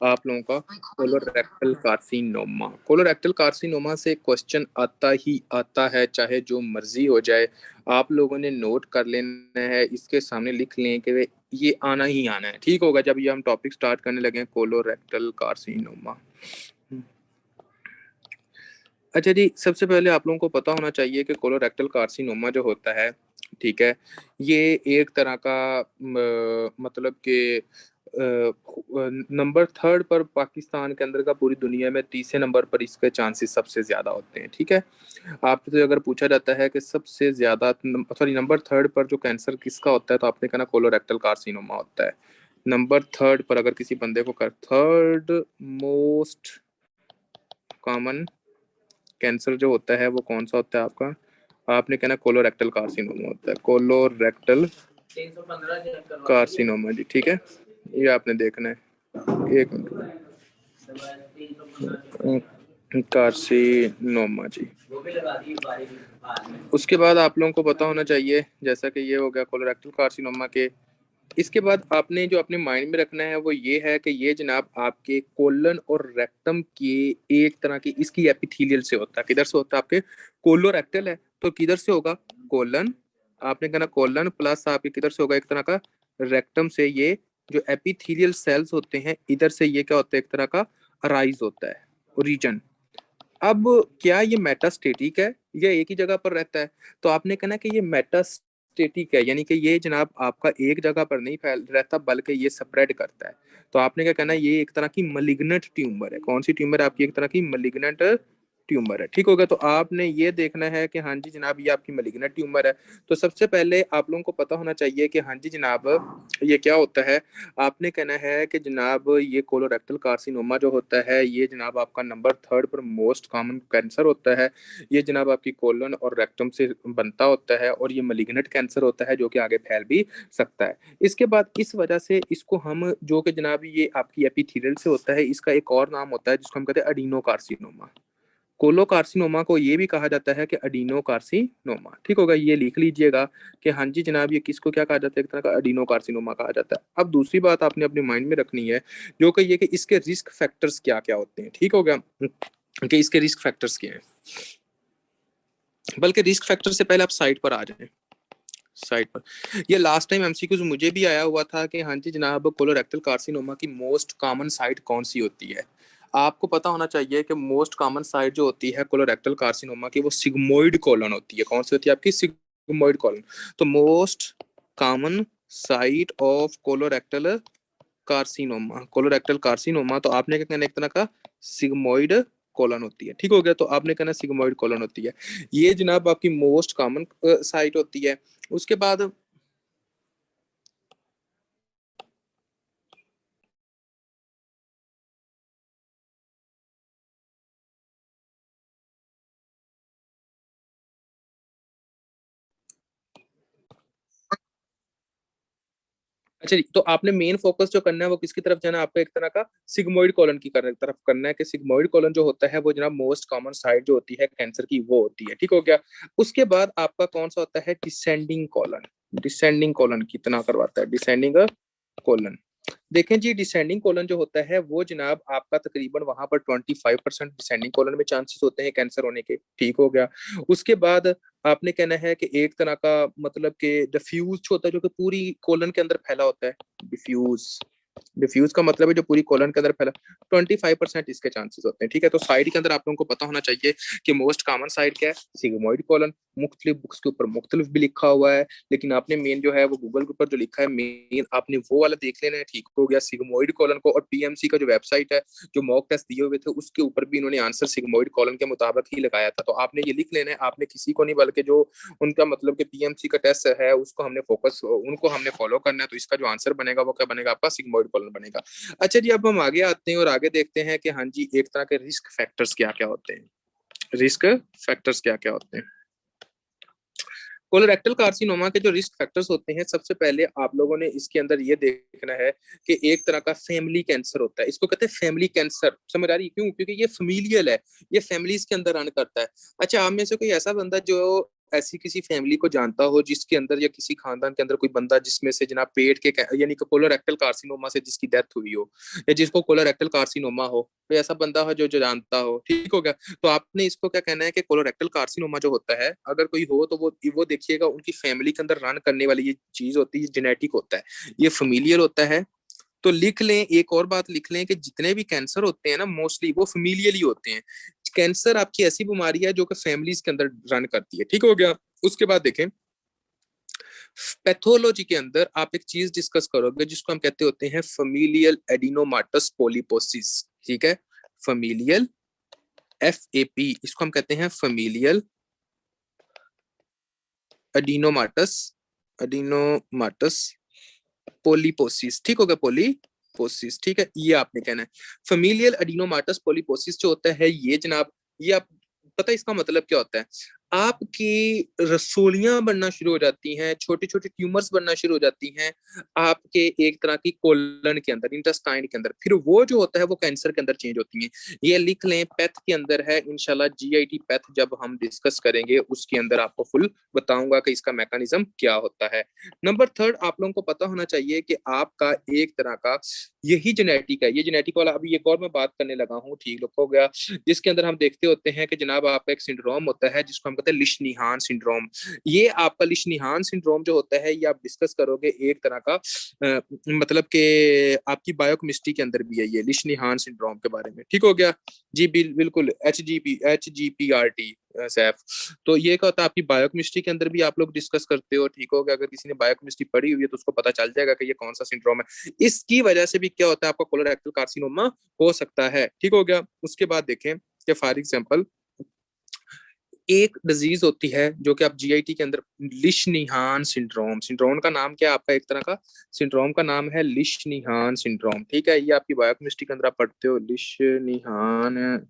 आप लोगों का कोलोरेक्टल कार्सिनोमा। कोलोरेक्टल कार्सिनोमा से क्वेश्चन आता ही आता है, चाहे जो मर्जी हो जाए। आप लोगों ने नोट कर लेना है, इसके सामने लिख लें कि ये आना ही आना है, ठीक होगा जब ये हम टॉपिक स्टार्ट करने लगे, कोलोरेक्टल कार्सिनोमा। अच्छा जी, सबसे पहले आप लोगों को पता होना चाहिए कि कोलोरेक्टल कार्सिनोमा जो होता है, ठीक है, ये एक तरह का मतलब कि नंबर थर्ड पर पाकिस्तान के अंदर का पूरी दुनिया में तीसरे नंबर पर इसके चांसेस सबसे ज़्यादा होते हैं, ठीक है। आपसे अगर पूछा जाता है कि सबसे ज़्यादा सॉरी नंबर थर्ड पर जो कैंसर किसका होता है, तो आपने कहना कोलोरेक्टल कार्सिनोमा होता है। नंबर थर्ड पर अगर किसी बंदे को कर थर्ड मोस्ट कॉमन कैंसर जो होता है वो कौन सा होता है आपका, आपने कहना कोलोरेक्टल कार्सिनोमा होता है, कोलोरेक्टल कार्सिनोमा जी, ठीक है। ये आपने देखना है, एक मिनट, कार्सिनोमा जी। उसके बाद आप लोगों को पता होना चाहिए, जैसा कि ये हो गया कोलोरेक्टल कार्सिनोमा के, इसके बाद आपने जो अपने माइंड में रखना है वो ये है कि ये जनाब आपके कोलन और रेक्टम की एक तरह की इसकी एपिथेलियल से होता है। किधर से होता है? आपके कोलोरेक्टल है तो किधर से होगा? कोलन। आपने कहना कोलन प्लस आपके किधर से होगा? एक तरह का रेक्टम से। ये जो एपिथेलियल सेल्स होते हैं इधर से ये क्या होता है? एक तरह का अराइज होता है रीजन। अब क्या ये मेटास्टेटिक है या एक ही जगह पर रहता है? तो आपने कहना कि ये मेटास्टेटिक है, यानी कि ये जनाब आपका एक जगह पर नहीं फैल रहता बल्कि ये स्प्रेड करता है। तो आपने क्या कहना है? ये एक तरह की मलिग्नेंट ट्यूमर है। कौन सी ट्यूमर है आपकी? एक तरह की मलिग्नेंट ट्यूमर है, ठीक होगा। तो आपने ये देखना है कि हाँ जी जनाब ये आपकी मलिग्नेंट ट्यूमर है। तो सबसे पहले आप लोगों को पता होना चाहिए कि हाँ जी जनाब ये क्या होता है। आपने कहना है कि जनाब ये कोलोरेक्टल कार्सिनोमा जो होता है ये जनाब आपका नंबर थर्ड पर मोस्ट कॉमन कैंसर होता है। ये जनाब आपकी कोलन और रेक्टम से बनता होता है और ये मलिग्नेंट कैंसर होता है जो कि आगे फैल भी सकता है। इसके बाद इस वजह से इसको हम जो कि जनाब ये आपकी एपिथेलियल से होता है, इसका एक और नाम होता है जिसको हम कहते हैं अडीनो कार्सिनोमा। कोलोकार्सिनोमा को ये भी कहा जाता है कि अडीनो कार्सिनोमा, ठीक होगा। ये लिख लीजिएगा कि हाँ जी जनाब ये किसको क्या कहा जाता है? एक तरह का अडीनो कार्सिनोमा कहा जाता है। अब दूसरी बात आपने अपने माइंड में रखनी है जो कि ये कि इसके रिस्क फैक्टर्स क्या क्या होते हैं, ठीक हो गया, कि इसके रिस्क फैक्टर्स क्या हैं। बल्कि रिस्क फैक्टर से पहले आप साइट पर आ जाएं, साइट पर। ये लास्ट टाइम एमसीक्यूज मुझे भी आया हुआ था कि हाँ जी जनाब कोलोरेक्टल कार्सिनोमा की मोस्ट कॉमन साइट कौन सी होती है। आपको पता होना चाहिए कि मोस्ट कॉमन साइट जो होती है कोलोरेक्टल कार्सिनोमा की वो सिग्मोइड कोलन होती है। कौन सी होती है आपकी? Sigmoid colon. तो most common site of colorectal carcinoma, colorectal carcinoma, तो आपने क्या कहना? एक तरह का सिग्मोइड कोलन होती है, ठीक हो गया। तो आपने कहना सिग्मोइड कोलन होती है। ये जनाब आपकी मोस्ट कॉमन साइट होती है। उसके बाद अच्छा जी, तो आपने मेन फोकस जो करना है वो किसकी तरफ जाना है? आपका एक तरह का सिग्मोइड कॉलन की तरफ करना है कि सिग्मोइड कॉलन जो होता है वो जनाब मोस्ट कॉमन साइट जो होती है कैंसर की वो होती है, ठीक हो गया। उसके बाद आपका कौन सा होता है? Descending colon. डिसेंडिंग कॉलन कितना करवाता है? Descending colon. देखें जी डिसेंडिंग कोलन जो होता है वो जनाब आपका तकरीबन वहां पर 25% डिसेंडिंग कोलन में चांसेस होते हैं कैंसर होने के, ठीक हो गया। उसके बाद आपने कहना है कि एक तरह का मतलब कि डिफ्यूज होता है जो कि पूरी कोलन के अंदर फैला होता है। डिफ्यूज, डिफ्यूज का मतलब है जो पूरी कोलन के अंदर फैला। 25% इसके चांसेस होते हैं, ठीक है। तो साइड के अंदर आप लोगों को पता होना चाहिए कि मोस्ट कॉमन साइड क्या है? Sigmoid colon. मुख्तलिफ बुक्स के ऊपर मुख्तलिफ भी लिखा हुआ है, लेकिन आपने मेन जो है वो गूगल के ऊपर जो लिखा है मेन आपने वो वाला देख लेना है, ठीक हो गया। सिग्मोइड कोलन को, और पीएमसी का जो वेबसाइट है जो मॉक टेस्ट दिए हुए थे उसके ऊपर भी इन्होंने आंसर सिग्मोइड कोलन के मुताबिक ही लगाया था। तो आपने ये लिख लेना है, आपने किसी को नहीं बल्कि जो उनका मतलब कि पीएमसी का टेस्ट है उसको हमने फोकस उनको हमने फॉलो करना है। तो इसका जो आंसर बनेगा वो क्या बनेगा? आपका सिग्मोइड कोलन बनेगा। अच्छा जी, अब हम आगे आते हैं और आगे देखते हैं कि हाँ जी एक तरह के रिस्क फैक्टर्स क्या क्या होते हैं। रिस्क फैक्टर्स क्या क्या होते हैं? कोलोरेक्टल कार्सिनोमा के जो रिस्क फैक्टर्स होते हैं, सबसे पहले आप लोगों ने इसके अंदर ये देखना है कि एक तरह का फैमिली कैंसर होता है। इसको कहते हैं फैमिली कैंसर। समझ आ रही है? क्यों? क्योंकि ये फैमिलियल है, ये फैमिलीज के अंदर रन करता है। अच्छा, आप में से कोई ऐसा बंदा जो ऐसी किसी फैमिली को जानता हो जिसके अंदर या किसी खानदान के अंदर कोई बंदा जिसमें से जनाब पेट के यानी कि कोलोरेक्टल कार्सिनोमा से जिसकी डेथ हुई हो, या जिसको कोलोरेक्टल कार्सिनोमा हो, कोई ऐसा बंदा हो जो जो जानता हो, ठीक हो गया। तो आपने इसको क्या कहना है कि कोलोरेक्टल कार्सिनोमा जो होता है, अगर कोई हो तो वो देखिएगा उनकी फैमिली के अंदर रन करने वाली ये चीज होती है, जेनेटिक होता है, ये फेमिलियल होता है। तो लिख लें, एक और बात लिख लें कि जितने भी कैंसर होते हैं ना, मोस्टली वो फेमिलियली होते हैं। कैंसर आपकी ऐसी बीमारी है जो कि फैमिलीज के अंदर रन करती है, ठीक हो गया। उसके बाद देखें, पैथोलॉजी के अंदर आप एक चीज डिस्कस करोगे जिसको हम कहते होते हैं फेमिलियल एडिनोमाटस पॉलीपोसिस, ठीक है। फेमिलियल, FAP, इसको हम कहते हैं फेमिलियल एडिनोमाटस, एडिनोमाटस पोलीपोसिस, ठीक हो गया, पोलीपोसिस, ठीक है। ये आपने कहना है फेमिलियल एडिनोमाटस पोलीपोसिस जो होता है ये जनाब, ये आप पता है इसका मतलब क्या होता है? आपकी रसोलियां बनना शुरू हो जाती हैं, छोटी छोटी ट्यूमर्स बनना शुरू हो जाती हैं आपके एक तरह की कोलन के अंदर, इंटेस्टाइन के अंदर, फिर वो जो होता है वो कैंसर के अंदर चेंज होती हैं। ये लिख लें, पैथ के अंदर है, इंशाल्लाह GIT पैथ जब हम डिस्कस करेंगे उसके अंदर आपको फुल बताऊंगा कि इसका मैकेनिज्म क्या होता है। नंबर थर्ड, आप लोगों को पता होना चाहिए कि आपका एक तरह का यही जेनेटिक है, ये जेनेटिक वाला अभी एक और मैं बात करने लगा हूँ, ठीक हो गया, जिसके अंदर हम देखते होते हैं कि जनाब आपका एक सिंड्रोम होता है जिसको हम कहते हैं लिश-नीहान सिंड्रोम। ये आपका लिश-नीहान सिंड्रोम जो होता है ये आप डिस्कस करोगे एक तरह का मतलब कि आपकी बायोकेमिस्ट्री के अंदर भी है ये लिश-नीहान सिंड्रोम के बारे में, ठीक हो गया जी। बिल्कुल HGPRT सैफ। तो ये क्या होता है आपकी बायोकेमिस्ट्री के अंदर भी आप लोग डिस्कस करते हो, ठीक हो गया। अगर किसी ने बायोकेमिस्ट्री पढ़ी हुई है तो उसको पता चल जाएगा कि ये कौन सा सिंड्रोम है। इसकी वजह से भी क्या होता है आपका कोलोरेक्टल कार्सिनोमा हो सकता है, ठीक हो गया। उसके बाद देखें कि फॉर एग्जांपल एक डिजीज होती है जो कि आप GIT के अंदर, लिश-नीहान सिंड्रोम, सिंड्रोम का नाम क्या है आपका, एक तरह का सिंड्रोम का नाम है लिश-नीहान सिंड्रोम, ठीक है। ये आपकी बायोकेमिस्ट्री के अंदर आप पढ़ते हो, लिश-नीहान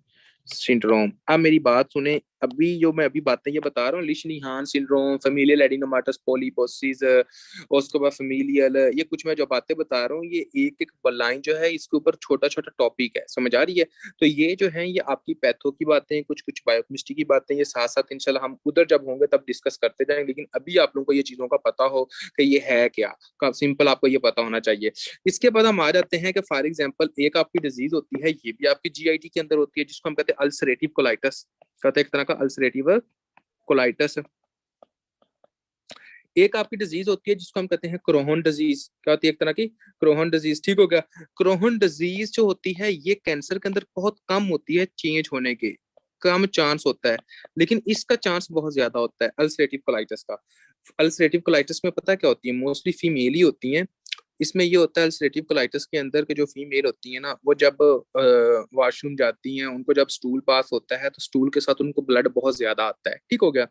सिंड्रोम। अब मेरी बात सुने, अभी जो मैं अभी बातें ये बता रहा हूँ, लिश-नीहान सिंड्रोम, फेमिलियल एडिनोमाटस पॉलीपोसिस, उसके बाद फेमिलियल, ये कुछ मैं जो बातें बता रहा हूँ ये एक एक लाइन जो है इसके ऊपर छोटा छोटा टॉपिक है, समझ आ रही है। तो ये जो है ये आपकी पैथो की बातें, कुछ कुछ बायोकेमिस्ट्री की बातें, ये साथ साथ इंशाल्लाह हम उधर जब होंगे तब डिस्कस करते जाएंगे, लेकिन अभी आप लोगों को ये चीजों का पता हो कि ये है क्या, सिंपल आपको ये पता होना चाहिए। इसके बाद हम आ जाते हैं कि फॉर एग्जाम्पल एक आपकी डिजीज होती है, ये भी आपकी GIT के अंदर होती है, जिसको हम कहते हैं अल्सरेटिव कोलाइटिस, कहते हैं एक तरह का अल्सरेटिव कोलाइटिस। एक आपकी डिजीज होती है जिसको हम कहते हैं क्रोहन डिजीज, क्या होती है, एक तरह की क्रोहन डिजीज, ठीक हो गया। क्रोहन डिजीज जो होती है ये कैंसर के अंदर बहुत कम होती है, चेंज होने के कम चांस होता है, लेकिन इसका चांस बहुत ज्यादा होता है अल्सरेटिव कोलाइटिस का। अल्सरेटिव कोलाइटिस में पता क्या होती है, मोस्टली फीमेल ही होती हैं। इसमें ये होता है अल्सरेटिव कोलाइटिस के अंदर के जो फीमेल होती है ना, वो जब वॉशरूम जाती हैं, उनको जब स्टूल पास होता है तो स्टूल के साथ उनको ब्लड बहुत ज्यादा आता है, ठीक हो गया।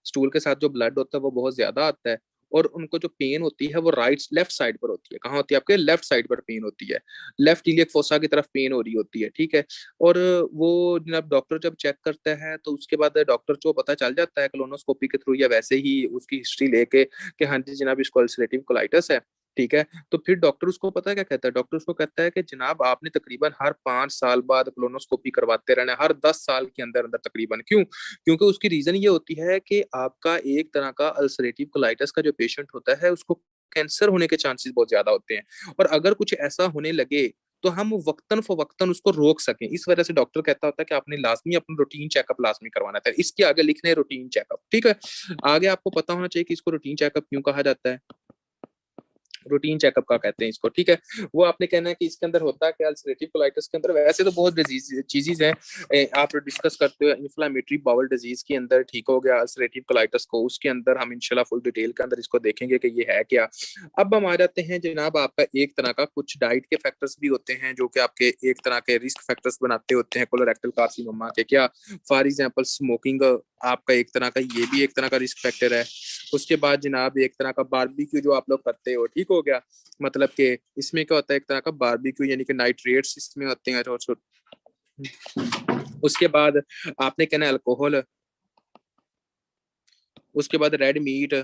स्टूल के साथ जो ब्लड होता है वो बहुत ज्यादा आता है, और उनको जो पेन होती है वो राइट लेफ्ट साइड पर होती है। कहाँ होती है, आपके लेफ्ट साइड पर पेन होती है, लेफ्ट इलियक फोसा की तरफ पेन हो रही होती है, ठीक है। और वो जब डॉक्टर जब चेक करता है तो उसके बाद डॉक्टर को पता चल जाता है कोलोनोस्कोपी के थ्रू या वैसे ही उसकी हिस्ट्री लेके कि हाँ जी जनाब इसको अल्सरेटिव कोलाइटिस है, ठीक है। तो फिर डॉक्टर उसको पता है क्या कहता है, डॉक्टर उसको कहता है कि जनाब आपने तकरीबन हर 5 साल बाद कोलोनोस्कोपी करवाते रहना है, हर 10 साल के अंदर अंदर तकरीबन। क्यों? क्योंकि उसकी रीजन ये होती है कि आपका एक तरह का अल्सरेटिव कोलाइटिस का जो पेशेंट होता है उसको कैंसर होने के चांसेस बहुत ज्यादा होते हैं, और अगर कुछ ऐसा होने लगे तो हम वक्तन फवक्तन उसको रोक सकें। इस वजह से डॉक्टर कहता होता है कि आपने लाजमी अपना रूटीन चेकअप लाजमी करवाना था। इसके आगे लिखने रूटीन चेकअप, ठीक है। आगे आपको पता होना चाहिए कि इसको रूटीन चेकअप क्यों कहा जाता है, रूटीन चेकअप का कहते हैं इसको, ठीक है। वो आपने कहना है कि इसके अंदर होता है कि अल्सरेटिव कोलाइटिस के अंदर वैसे तो बहुत चीजें हैं, आप डिस्कस करते हो इन्फ्लेमेटरी बाउल डिजीज के अंदर, ठीक हो गया, अल्सरेटिव कोलाइटिस को उसके अंदर हम इंशाल्लाह फुल डिटेल के अंदर इसको देखेंगे कि ये है क्या। अब हम आ जाते हैं जनाब आपका एक तरह का कुछ डाइट के फैक्टर्स भी होते हैं जो कि आपके एक तरह के रिस्क फैक्टर्स बनाते होते हैं कोलोरेक्टल कार्सिनोमा के। क्या? फॉर एग्जाम्पल स्मोकिंग आपका एक तरह का, ये भी एक तरह का रिस्क फैक्टर है। उसके बाद जनाब एक तरह का बारबेक्यू जो आप लोग करते हो, ठीक हो गया, मतलब कि इसमें क्या होता है एक तरह का बारबेक्यू यानी कि नाइट्रेट्स इसमें होते हैं उसके बाद आपने कहना है अल्कोहल, उसके बाद रेड मीट,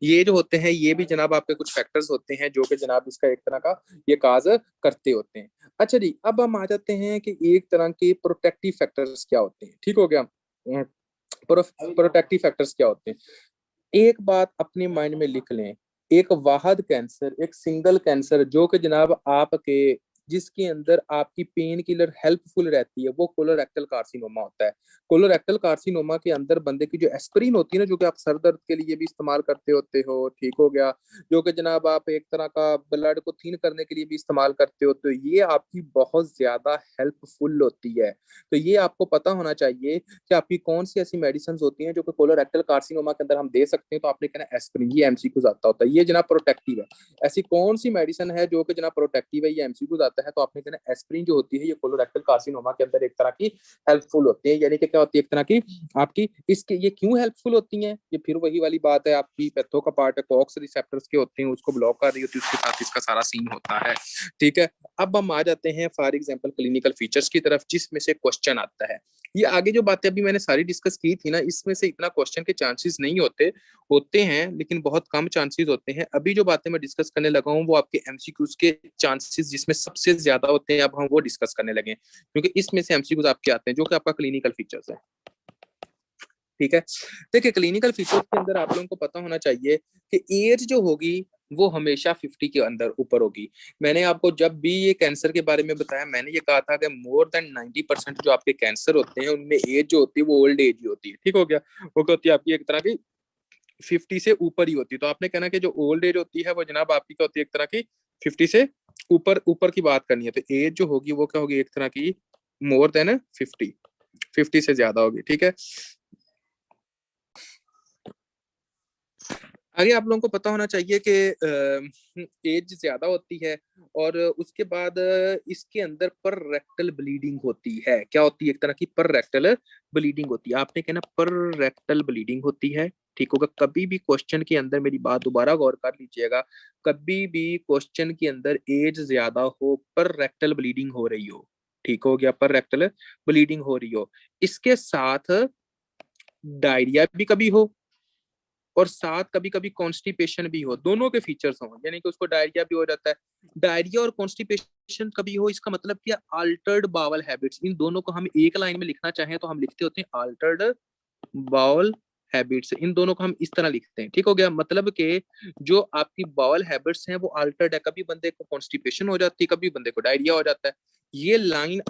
ये जो होते हैं ये भी जनाब आपके कुछ फैक्टर्स होते हैं जो कि जनाब इसका एक तरह का ये काज करते होते हैं। अच्छा जी, अब हम आ जाते हैं कि एक तरह के प्रोटेक्टिव फैक्टर्स क्या होते हैं, ठीक हो गया। प्रोटेक्टिव फैक्टर्स क्या होते हैं? एक बात अपने माइंड में लिख लें, एक वाहद कैंसर, एक सिंगल कैंसर जो कि जनाब आपके जिसके अंदर आपकी पेन किलर हेल्पफुल रहती है, वो कोलोरेक्टल कार्सिनोमा होता है। कोलोरेक्टल कार्सिनोमा के अंदर बंदे की जो एस्पिरिन होती है ना, जो कि आप सर दर्द के लिए भी इस्तेमाल करते होते हो, ठीक हो गया, जो कि जनाब आप एक तरह का ब्लड को थीन करने के लिए भी इस्तेमाल करते हो, तो ये आपकी बहुत ज्यादा हेल्पफुल होती है। तो ये आपको पता होना चाहिए कि आपकी कौन सी ऐसी मेडिसिन होती हैं जो कि कोलोरेक्टल कार्सिनोमा के अंदर हम दे सकते हैं। तो आपने कहना एस्पिरिन, ये एमसीक्यू आता होता है, ये जनाब प्रोटेक्टिव है। ऐसी कौन सी मेडिसिन है जो कि जनाब प्रोटेक्टिव है, ये एमसीक्यू आता है, तो आपने कहना एस्पिरिन जो होती है ये कोलोरेक्टल कार्सिनोमा के अंदर एक तरह की हेल्पफुल होती है। यानी कि क्या होती है, एक तरह की आपकी इसके ये क्यों हेल्पफुल होती हैं, ये फिर वही वाली बात है, आपकी पैथो का पार्ट है, कॉक्स रिसेप्टर्स के होते हैं, उसको ब्लॉक कर रही होती है, उसके साथ इसका सारा सीन होता है। ठीक है, अब हम आ जाते हैं फॉर एग्जाम्पल क्लिनिकल फीचर्स की तरफ, जिसमें से क्वेश्चन आता है। ये आगे जो बातें अभी मैंने सारी डिस्कस की थी ना, इसमें से इतना क्वेश्चन के चांसेस नहीं होते, होते हैं लेकिन बहुत कम चांसेस होते हैं। अभी जो बातें मैं डिस्कस करने लगा हूँ वो आपके एमसीक्यूज के चांसेस जिसमें सबसे ज्यादा होते हैं, अब हम वो डिस्कस करने लगे, क्योंकि इसमें से एमसीक्यूज आपके आते हैं जो कि आपका क्लिनिकल फीचर्स है। ठीक है, देखिए क्लिनिकल फीचर्स के अंदर आप लोगों को पता होना चाहिए कि एज जो होगी वो हमेशा 50 के अंदर ऊपर होगी। मैंने आपको जब भी ये कैंसर के बारे में बताया, मैंने ये कहा था कि मोर देन 90% जो आपके कैंसर होते हैं उनमें एज जो होती है वो ओल्ड एज ही होती है। ठीक हो गया, वो क्या होती है आपकी एक तरह की 50 से ऊपर ही होती है। तो आपने कहना कि जो ओल्ड एज होती है वो जनाब आपकी क्या होती है, एक तरह की 50 से ऊपर ऊपर की बात करनी है, तो एज जो होगी वो क्या होगी, एक तरह की मोर देन 50, 50 से ज्यादा होगी। ठीक है, आगे आप लोगों को पता होना चाहिए कि एज ज्यादा होती है और उसके बाद इसके अंदर पर रेक्टल ब्लीडिंग होती है। क्या होती है, एक तरह की पर रेक्टल ब्लीडिंग होती है। आपने कहना पर रेक्टल ब्लीडिंग होती है, ठीक होगा। कभी भी क्वेश्चन के अंदर मेरी बात दोबारा गौर कर लीजिएगा, कभी भी क्वेश्चन के अंदर एज ज्यादा हो पर रेक्टल ब्लीडिंग हो रही हो, ठीक हो गया, पर रेक्टल ब्लीडिंग हो रही हो, इसके साथ डायरिया भी कभी हो और साथ कभी कभी कॉन्स्टिपेशन भी हो, दोनों के फीचर्स हो, यानी कि उसको डायरिया भी हो जाता है। डायरिया और कॉन्स्टिपेशन कभी हो, इसका मतलब क्या, अल्टर्ड बावल हैबिट्स, इन दोनों को हम एक लाइन में लिखना चाहें तो हम लिखते होते हैं अल्टर्ड बाउल हैबिट्स, इन दोनों को हम इस तरह लिखते हैं। ठीक हो गया, मतलब कि जो आपकी बाउल हैबिट्स हैं वो अल्टर्ड है, कभी बंदे को कॉन्स्टिपेशन हो जाती है, कभी बंदे को डायरिया हो जाता है। ये लाइन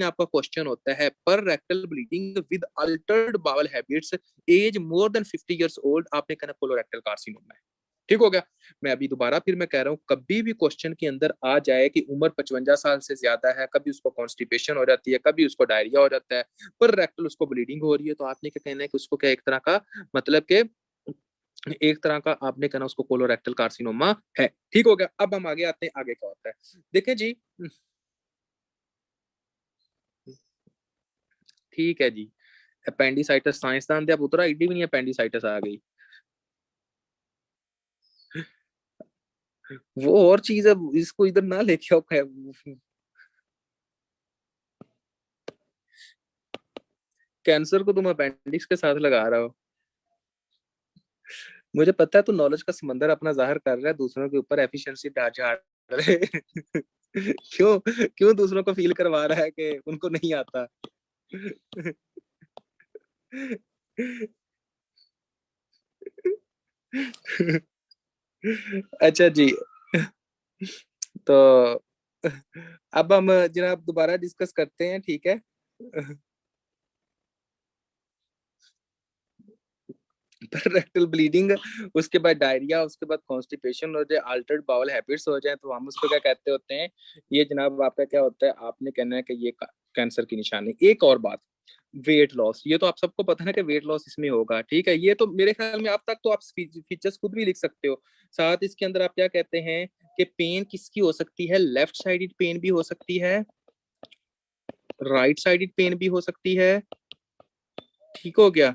आपका क्वेश्चन होता है, पर rectal bleeding with altered bowel habits, as more than 50 years old, आपने कहना कोलोरेक्टल कार्सिनोमा है। ठीक हो गया, मैं अभी दोबारा फिर मैं कह रहा हूँ, कभी भी क्वेश्चन के अंदर आ जाए कि उम्र 55 साल से ज्यादा है, कभी उसको कॉन्स्टिपेशन हो जाती है, कभी उसको डायरिया हो जाता है, पर रेक्टल उसको ब्लीडिंग हो रही है, तो आपने क्या कहना है कि उसको क्या एक तरह का मतलब के एक तरह का आपने कहना उसको कोलोरेक्टल कार्सिनोमा है। ठीक हो गया, अब हम आगे आते हैं, आगे क्या होता है देखें जी। ठीक है जी, अपेंडिसाइटिस साइंसदान दे पुत्रा एडी भी नहीं अपेंडिसाइटिस आ गई, वो और चीज है, इसको इधर ना लेके आओ। कैंसर को तुम अपेंडिक्स के साथ लगा रहा हो, मुझे पता है तू नॉलेज का समंदर अपना जाहिर कर रहा है, दूसरों के ऊपर एफिशिएंसी झाड़ रहे क्यों, क्यों दूसरों को फील करवा रहा है कि उनको नहीं आता। अच्छा जी, तो अब हम जनाब दोबारा डिस्कस करते हैं, ठीक है। रेक्टल ब्लीडिंग, उसके बाद डायरिया, उसके बाद कॉन्स्टिपेशन और जो अल्टर्ड बाउल हैबिट्स हो जाए तो हम उसको क्या कहते होते हैं, ये जनाब आपका क्या होता है, आपने कहना है कि ये कैंसर की निशानी। एक और बात, वेट लॉस, ये तो आप सबको पता है कि वेट लॉस इसमें होगा, ठीक है, ये तो मेरे ख्याल में अब तक तो आप फीचर्स खुद भी लिख सकते हो। साथ इसके अंदर आप क्या कहते हैं कि पेन किसकी हो सकती है, लेफ्ट साइडेड पेन भी हो सकती है, राइट साइडेड पेन भी हो सकती है। ठीक हो गया,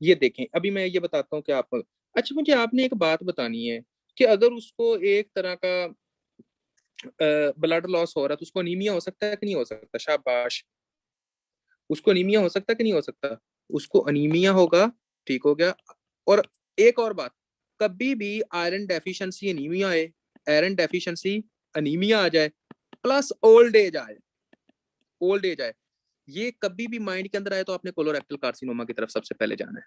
ये देखें अभी मैं ये बताता हूँ कि आप, अच्छा मुझे आपने एक बात बतानी है कि अगर उसको एक तरह का ब्लड लॉस हो रहा है तो उसको अनीमिया हो सकता है कि नहीं हो सकता, शाबाश, उसको अनीमिया हो सकता है कि नहीं हो सकता, उसको अनीमिया होगा। ठीक हो गया, और एक और बात, कभी भी आयरन डेफिशिएंसी अनीमिया आए, आयरन डेफिशिएंसी अनीमिया आ जाए, प्लस ओल्ड एज आए, ओल्ड एज आए, ये कभी भी माइंड के अंदर आए तो आपने कोलोरेक्टल कार्सिनोमा की तरफ सबसे पहले जाना है,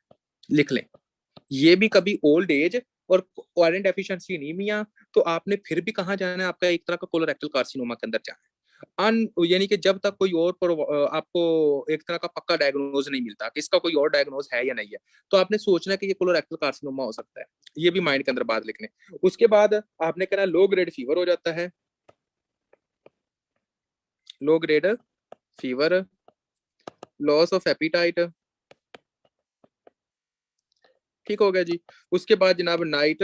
लिख लें। ये भी कभी ओल्ड एज और आयरन डेफिशिएंसी एनीमिया, तो आपने फिर भी कहाँ जाना है, आपका एक तरह का कोलोरेक्टल कार्सिनोमा के अंदर जाना है। यानी कि जब तक कोई और आपको एक तरह का पक्का डायग्नोज नहीं मिलता कि इसका कोई और डायग्नोज है या नहीं है, तो आपने सोचना है कि ये कोलोरेक्टल कार्सिनोमा हो सकता है। ये भी माइंड के अंदर बात लिखने। उसके बाद आपने कहना लो ग्रेड फीवर हो जाता है, low grade fever, loss of appetite, ठीक हो गया जी। उसके बाद जनाब नाइट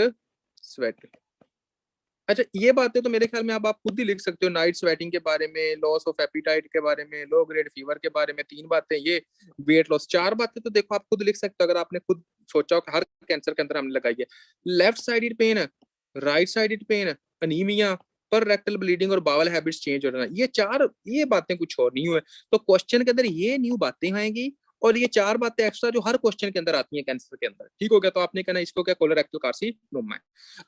स्वेट। अच्छा, ये बातें तो मेरे ख्याल में अब आप खुद ही लिख सकते हो, नाइट स्वेटिंग के बारे में, लॉस ऑफ एपिटाइट के बारे में, लो ग्रेड फीवर के बारे में 3 बातें, ये वेट लॉस 4 बातें तो देखो आप खुद लिख सकते हो अगर आपने खुद सोचा हो कि हर कैंसर के अंदर हमने लगाई है। Left sided pain, right sided pain, anaemia, पर रेक्टल ब्लीडिंग और बावल हैबिट्स चेंज हो जाना, ये बातें कुछ और नहीं हुए। तो क्वेश्चन के अंदर ये न्यू बातें आएंगी और ये 4 बातें एक्स्ट्रा जो हर क्वेश्चन के अंदर आती हैं कैंसर के अंदर, ठीक हो गया। तो आपने कहना इसको क्या, कोलोरेक्टल कार्सिनोमा है।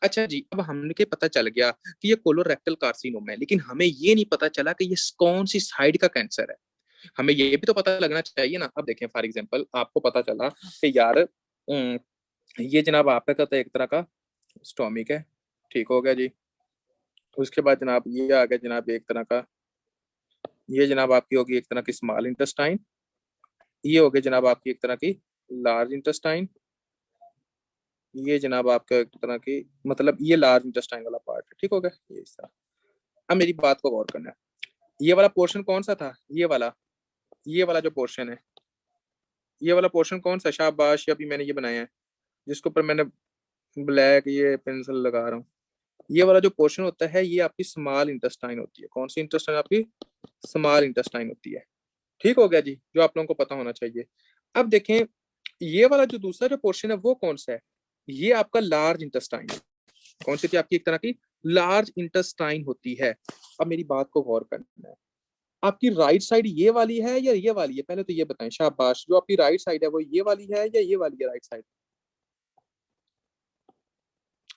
अच्छा जी, अब हमने पता चल गया कि ये कोलोरेक्टल कार्सिनोमा है, लेकिन हमें ये नहीं पता चला कि ये कौन सी साइड का कैंसर है। हमें ये भी तो पता लगना चाहिए ना। अब देखें फॉर एग्जांपल आपको पता चला कि यार ये जनाब आपका तो एक तरह का स्टोमिक है, ठीक हो गया जी। उसके बाद जनाब ये आ गया जनाब एक तरह का, ये जनाब आपकी होगी एक तरह की स्मॉल इंटेस्टाइन, ये हो गया जनाब आपकी एक तरह की लार्ज इंटेस्टाइन, ये जनाब आपका एक तरह की मतलब ये लार्ज इंटेस्टाइन वाला पार्ट है, ठीक हो गया ये इस तरह। अब मेरी बात को गौर करना है, ये वाला पोर्शन कौन सा था, ये वाला जो पोर्शन है, ये वाला पोर्शन कौन सा, शाबाश, अभी मैंने ये बनाया है जिसके ऊपर मैंने ब्लैक ये पेंसिल लगा रहा हूँ। ये वाला जो पोर्शन होता है ये आपकी स्मॉल इंटेस्टाइन होती है। कौन सी इंटेस्टाइन आपकी, स्मॉल इंटेस्टाइन होती है, ठीक हो गया जी, जो आप लोगों को पता होना चाहिए। अब देखें ये वाला जो दूसरा जो पोर्शन है वो कौन सा है, ये आपका लार्ज इंटेस्टाइन। कौन सी थी आपकी, एक तरह की लार्ज इंटेस्टाइन होती है। अब मेरी बात को गौर करना है, आपकी राइट साइड ये वाली है या ये वाली है, पहले तो ये बताएं, शाबाश, जो आपकी राइट साइड है वो ये वाली है या ये वाली है राइट साइड,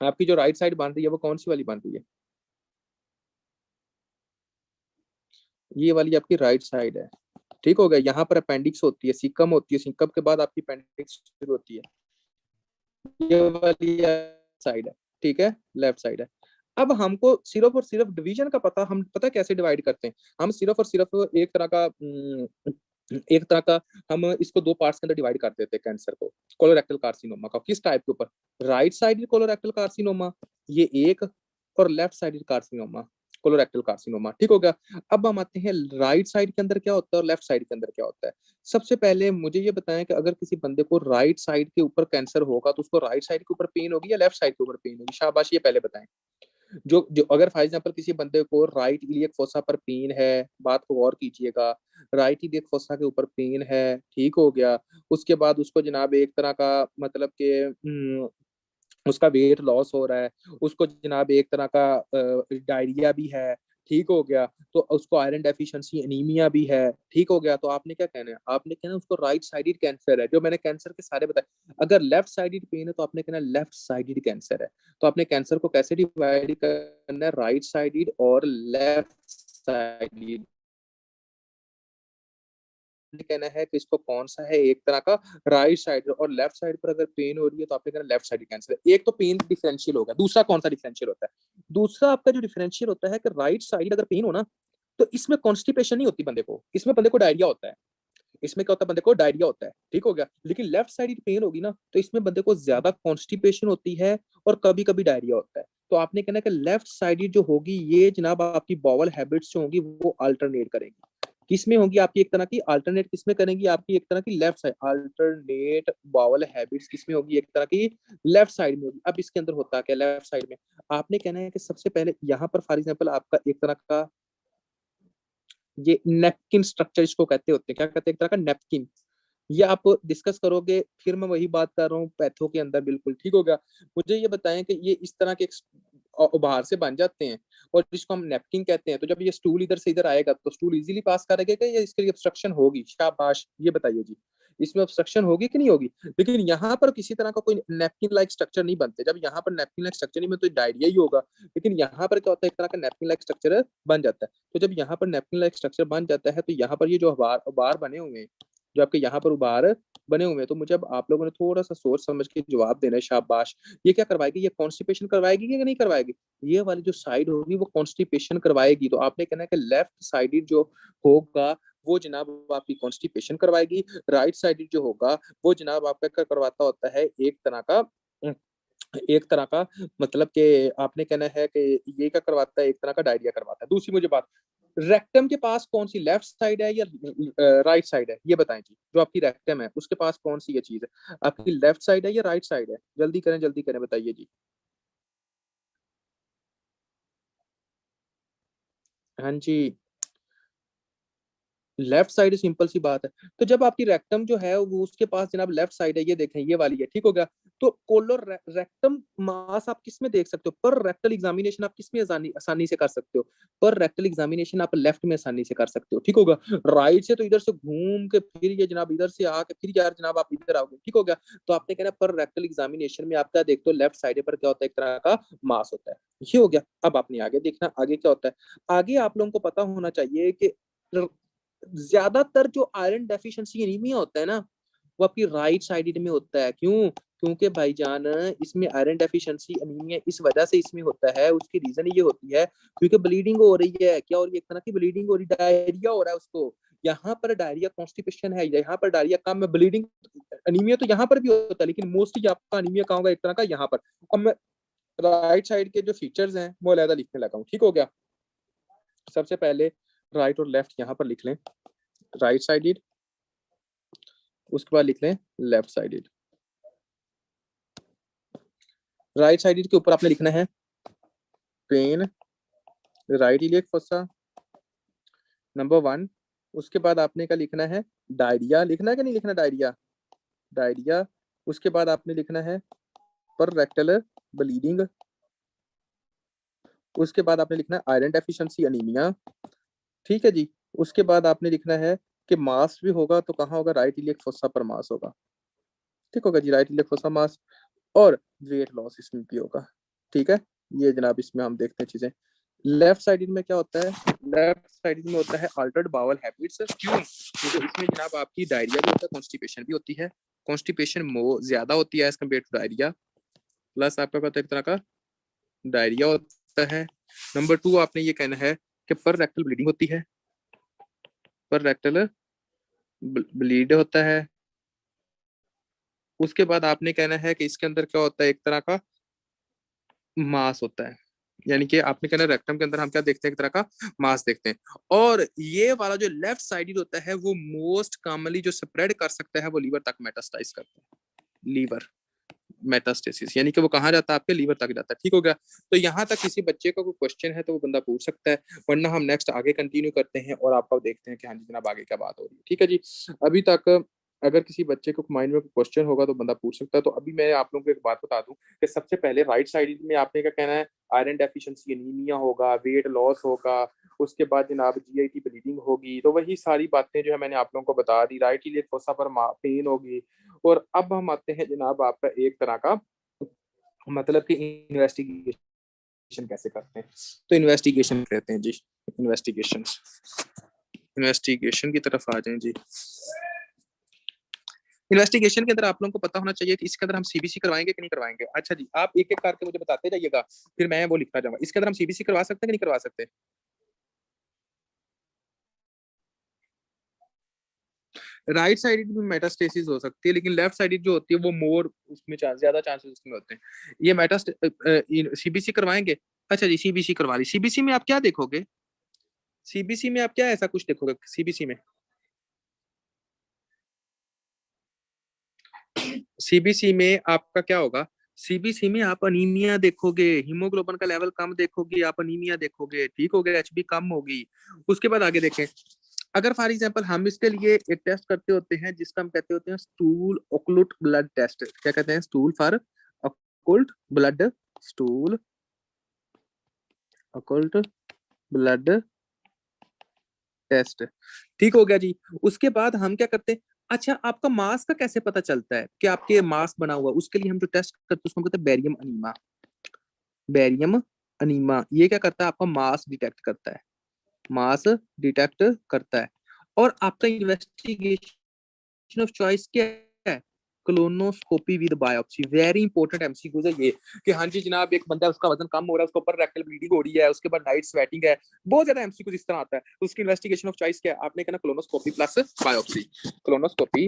आपकी जो राइट साइड बन रही है वो कौन सी वाली बन रही है, ये वाली आपकी राइट साइड है, ठीक हो गया। यहाँ पर अपेंडिक्स होती है, सीकम होती है, सीकम के बाद आपकी अपेंडिक्स शुरू होती है, ये वाली साइड है, ठीक है, लेफ्ट साइड है। अब हमको सिर्फ और सिर्फ डिवीजन का पता, हम पता कैसे डिवाइड करते हैं, हम सिर्फ और सिर्फ एक तरह का हम इसको 2 पार्ट्स के अंदर डिवाइड कर देते हैं कैंसर को, कोलोरेक्टल कार्सिनोमा का, किस टाइप के ऊपर, राइट साइड कोलोरेक्टल कार्सिनोमा ये एक, और left side carcinoma colorectal carcinoma, ठीक हो गया। अब हम आते हैं राइट साइड के अंदर क्या होता है और लेफ्ट साइड के अंदर क्या होता है। सबसे पहले मुझे ये बताएं कि अगर किसी बंदे को राइट साइड के ऊपर कैंसर होगा तो उसको राइट साइड के ऊपर पेन होगी या लेफ्ट साइड के ऊपर पेन होगी, शाबाश, ये पहले बताएं। जो जो अगर फॉर एग्जांपल किसी बंदे को राइट इलियक फोसा पर पेन है, बात को गौर कीजिएगा, राइट इलियक फोसा के ऊपर पेन है, ठीक हो गया। उसके बाद उसको जनाब एक तरह का मतलब कि उसका वेट लॉस हो रहा है, उसको जनाब एक तरह का डायरिया भी है, ठीक हो गया। तो उसको आयरन डेफिशिएंसी एनीमिया भी है, ठीक हो गया। तो आपने क्या कहना है, आपने कहना है उसको राइट साइडेड कैंसर है, जो मैंने कैंसर के सारे बताए। अगर लेफ्ट साइडेड पेन है तो आपने कहना है लेफ्ट साइडेड कैंसर है। तो आपने कैंसर को कैसे डिवाइड करना है, राइट साइडेड और लेफ्ट साइडेड। कहना है कि इसको कौन सा है, एक तरह का राइट साइड और लेफ्ट साइड पर अगर पेन हो रही है तो आपने कहना लेफ्ट साइड कैंसर है। एक तो पेन डिफरेंशियल होगा, दूसरा कौन सा डिफरेंशियल होता है, दूसरा आपका जो डिफरेंशियल होता है कि राइट साइड अगर पेन हो ना तो इसमें कॉन्स्टिपेशन नहीं होती बंदे को, इसमें बंदे को डायरिया होता है, इसमें क्या होता है बंदे को डायरिया होता है, ठीक हो गया। लेकिन लेफ्ट साइड पेन होगी ना तो इसमें बंदे को ज्यादा कॉन्स्टिपेशन होती है और कभी कभी डायरिया होता है। तो आपने कहना है कि लेफ्ट साइड जो होगी ये जनाब आपकी बॉवल हैबिट्स जो होंगी वो अल्टरनेट करेंगी, किसमें होंगी आपकी एक तरह की अल्टरनेट, किसमें करेंगी आपकी एक तरह की left side, alternate bowel habits किसमें होगी, एक तरह की लेफ्ट साइड में होगी। अब इसके अंदर होता क्या लेफ्ट साइड में, आपने कहना है कि सबसे पहले यहाँ पर फॉर एग्जांपल आपका एक तरह का ये नेपकिन स्ट्रक्चर इसको कहते होते हैं, क्या कहते हैं, एक तरह का नेपकिन, ये आप डिस्कस करोगे, फिर मैं वही बात कर रहा हूँ पैथो के अंदर, बिल्कुल ठीक होगा। मुझे ये बताएं कि ये इस तरह के बाहर से बन जाते हैं और जिसको हम नेपकिन कहते हैं, तो जब ये स्टूल इधर से इधर आएगा तो स्टूल इजीली पास करेगा या इसके लिए ऑब्स्ट्रक्शन होगी, शाबाश, ये बताइए जी, इसमें ऑब्स्ट्रक्शन होगी कि नहीं होगी। लेकिन यहाँ पर किसी तरह का कोई नैपकिन लाइक स्ट्रक्चर नहीं बनते। जब यहाँ पर नैपकिन लाइक स्ट्रक्चर नहीं बनते तो डायरिया ही होगा। लेकिन यहाँ पर क्या होता है, एक तरह का नैपकिन लाइक स्ट्रक्चर बन जाता है। तो जब यहाँ पर नैपकिन लाइक स्ट्रक्चर बन जाता है तो यहाँ पर ये जो उबार उबार बने हुए हैं, जो आपके यहाँ पर उबार बने हुए हैं, तो मुझे अब आप लोगों ने थोड़ा सा सोच समझ के जवाब देना है। शाबाश। ये क्या करवाएगी, ये कॉन्स्टिपेशन करवाएगी या नहीं करवाएगी। ये वाली जो साइड होगी वो कॉन्स्टिपेशन करवाएगी। तो आपने कहना है कि लेफ्ट साइडेड जो होगा वो जनाब आपकी कॉन्स्टिपेशन करवाएगी। राइट साइडेड जो होगा वो जनाब आपका क्या करवाता होता है, एक तरह का मतलब कि आपने कहना है कि ये क्या करवाता है, एक तरह का डायरिया करवाता है। दूसरी मुझे बात, रेक्टम के पास कौन सी लेफ्ट साइड है या राइट साइड है, ये बताएं जी। जो आपकी रेक्टम है उसके पास कौन सी ये चीज है, आपकी लेफ्ट साइड है या राइट साइड है। जल्दी करें बताइए जी। हाँ जी, लेफ्ट साइड, सिंपल सी बात है। तो जब आपकी रेक्टम जो है वो उसके पास जनाब लेफ्ट साइड है, ये देखें ये वाली है, ठीक हो गया। तो कोलर रेक्टम मास आप किस में देख सकते हो, पर रेक्टल एग्जामिनेशन आप किस में आसानी से कर सकते हो, पर रेक्टल एग्जामिनेशन आप लेफ्ट में आसानी से कर सकते हो, ठीक होगा। राइट से तो इधर से घूम के फिर ये जनाब इधर से आके फिर यार जनाब आप इधर आओगे, ठीक हो गया। तो आपने कहना पर रेक्टल एग्जामिनेशन में आपका देखते हो लेफ्ट साइड पर क्या होता है, एक तरह का मास होता है। ये हो गया। अब आपने आगे देखना आगे क्या होता है। आगे आप लोगों को पता होना चाहिए कि ज्यादातर जो आयरन डेफिशिएंसी एनीमिया होता है ना, वो आपकी राइट साइडेड में होता है। क्यों, क्योंकि भाईजान इसमें आयरन डेफिशिएंसी एनीमिया इस वजह से इसमें होता है, उसकी रीजन ये होती है क्योंकि ब्लीडिंग हो रही है। क्या हो रही है, एक तरह की ब्लीडिंग हो रही है, डायरिया हो रहा है उसको। यहाँ पर डायरिया कॉन्स्टिपेशन है, यहाँ पर डायरिया कम है, ब्लीडिंग अनीमिया तो यहाँ पर भी होता है, लेकिन मोस्टली आपका अनीमिया कहाँ होगा, एक तरह का यहाँ पर। अब मैं राइट साइड के जो फीचर्स हैं वो अलग लिखने लगा हूँ, ठीक हो गया। सबसे पहले राइट और लेफ्ट यहाँ पर लिख लें, राइट साइडेड, उसके बाद लिख लें लेफ्ट साइडेड। राइट साइडेड के ऊपर आपने लिखना है pain right iliac fossa number 1। उसके बाद आपने क्या लिखना है, डायरिया लिखना है कि नहीं लिखना, डायरिया डायरिया। उसके बाद आपने लिखना है पर रेक्टल ब्लीडिंग। उसके बाद आपने लिखना है आयरन डेफिशिएंसी अनीमिया, ठीक है जी। उसके बाद आपने लिखना है कि मास भी होगा तो कहाँ होगा, राइट इलियक फोसा पर मास होगा, ठीक होगा जी, राइट इलियक फोसा मास। और वेट लॉस इसमें भी होगा, ठीक है। ये जनाब इसमें हम देखते हैं चीजें। लेफ्ट साइड में क्या होता है, लेफ्ट साइड में होता है अल्टर्ड बाउल हैबिट्स। क्यों, क्योंकि इसमें जनाब आपकी डायरिया भी होता है, कॉन्स्टिपेशन भी होती है। कॉन्स्टिपेशन ज्यादा होती है as compare to diarrhoea, plus आपका होता है एक तरह का डायरिया होता है। नंबर 2 आपने ये कहना है कि पर रेक्टल ब्लीडिंग होती है, पर रेक्टल ब्लीड होता है। उसके बाद आपने कहना है कि इसके अंदर क्या होता है, एक तरह का मास होता है। यानी कि आपने कहना रेक्टम के अंदर हम क्या देखते हैं, एक तरह का मास देखते हैं। और ये वाला जो लेफ्ट साइडेड होता है वो मोस्ट कॉमनली जो स्प्रेड कर सकता है वो लीवर तक मेटास्टाइज करता है। लीवर मेटास्टेसिस यानी कि वो कहाँ जाता है, आपके लीवर तक जाता है, ठीक हो गया। तो यहाँ तक किसी बच्चे का कोई क्वेश्चन है तो वो बंदा पूछ सकता है, वरना हम नेक्स्ट आगे कंटिन्यू करते हैं और आपको देखते हैं कि हाँ जी जनाब आगे क्या बात हो रही है, ठीक है जी। अभी तक अगर किसी बच्चे को माइंड में क्वेश्चन होगा तो बंदा पूछ सकता है। तो अभी मैं आप लोगों को एक बात बता दूं कि सबसे पहले राइट साइड में आपने क्या कहना है, आयरन डेफिशिएंसी एनीमिया होगा, वेट लॉस होगा, उसके बाद जनाब जीआईटी ब्लीडिंग होगी। तो वही सारी बातें जो है मैंने आप लोगों को बता दी। राइट इलियक फोसा पर पेन होगी। और अब हम आते हैं जनाब आपका एक तरह का मतलब कि इन्वेस्टिगेशन कैसे करते हैं। तो इन्वेस्टिगेशन कहते हैं जी, इन्वेस्टिगेशन इन्वेस्टिगेशन की तरफ आ जाएं जी। इन्वेस्टिगेशन के अंदर आप लोगों को पता होना चाहिए कि इसके अंदर हम सीबीसी करवाएंगे कि नहीं करवाएंगे। अच्छा जी, आप एक एक करके मुझे बताते जाइएगा, फिर मैं वो लिखता जाऊंगा। इसके अंदर हम सीबीसी करवा सकते हैं कि नहीं करवा सकते। राइट साइड में मेटास्टेसिस हो सकती है, लेकिन लेफ्ट साइड जो होती है वो मोर उसमें ज्यादा चांसेस उसमें होते हैं। ये सीबीसी करवाएंगे। अच्छा जी, सीबीसी करवा ली। सीबीसी में आप क्या देखोगे, सीबीसी में आप क्या ऐसा कुछ देखोगे सीबीसी में। सीबीसी में आपका क्या होगा, सीबीसी में आप अनीमिया देखोगे, हीमोग्लोबिन का लेवल कम देखोगे, आप अनीमिया देखोगे, ठीक हो गया, एचबी कम होगी। उसके बाद आगे देखें, अगर फॉर एग्जांपल हम इसके लिए एक टेस्ट करते होते हैं जिसका हम कहते होते हैं स्टूल ओक्लूट ब्लड टेस्ट। क्या कहते हैं, stool for occult blood, stool occult blood test, ठीक हो गया जी। उसके बाद हम क्या करते हैं, अच्छा, आपका मास का कैसे पता चलता है कि आपके मास बना हुआ? उसके लिए हम जो टेस्ट करते हैं उसको हम कहते हैं बैरियम अनीमा। बैरियम अनीमा ये क्या करता है? आपका मास डिटेक्ट करता है, मास डिटेक्ट करता है। और आपका इन्वेस्टिगेशन ऑफ चॉइस क्या है? Colonoscopy with biopsy. Very important MCQs है ये, कि हाँ जी जनाब एक बंदा उसका वजन कम हो रहा है, उसके ऊपर रेक्टल ब्लीडिंग हो रही है, उसके बाद नाइट स्वेटिंग है, बहुत ज्यादा एमसीक्यूज इस तरह आता है। तो उसकी इन्वेस्टिगेशन ऑफ चॉइस क्या है? आपने कहना colonoscopy plus biopsy. Colonoscopy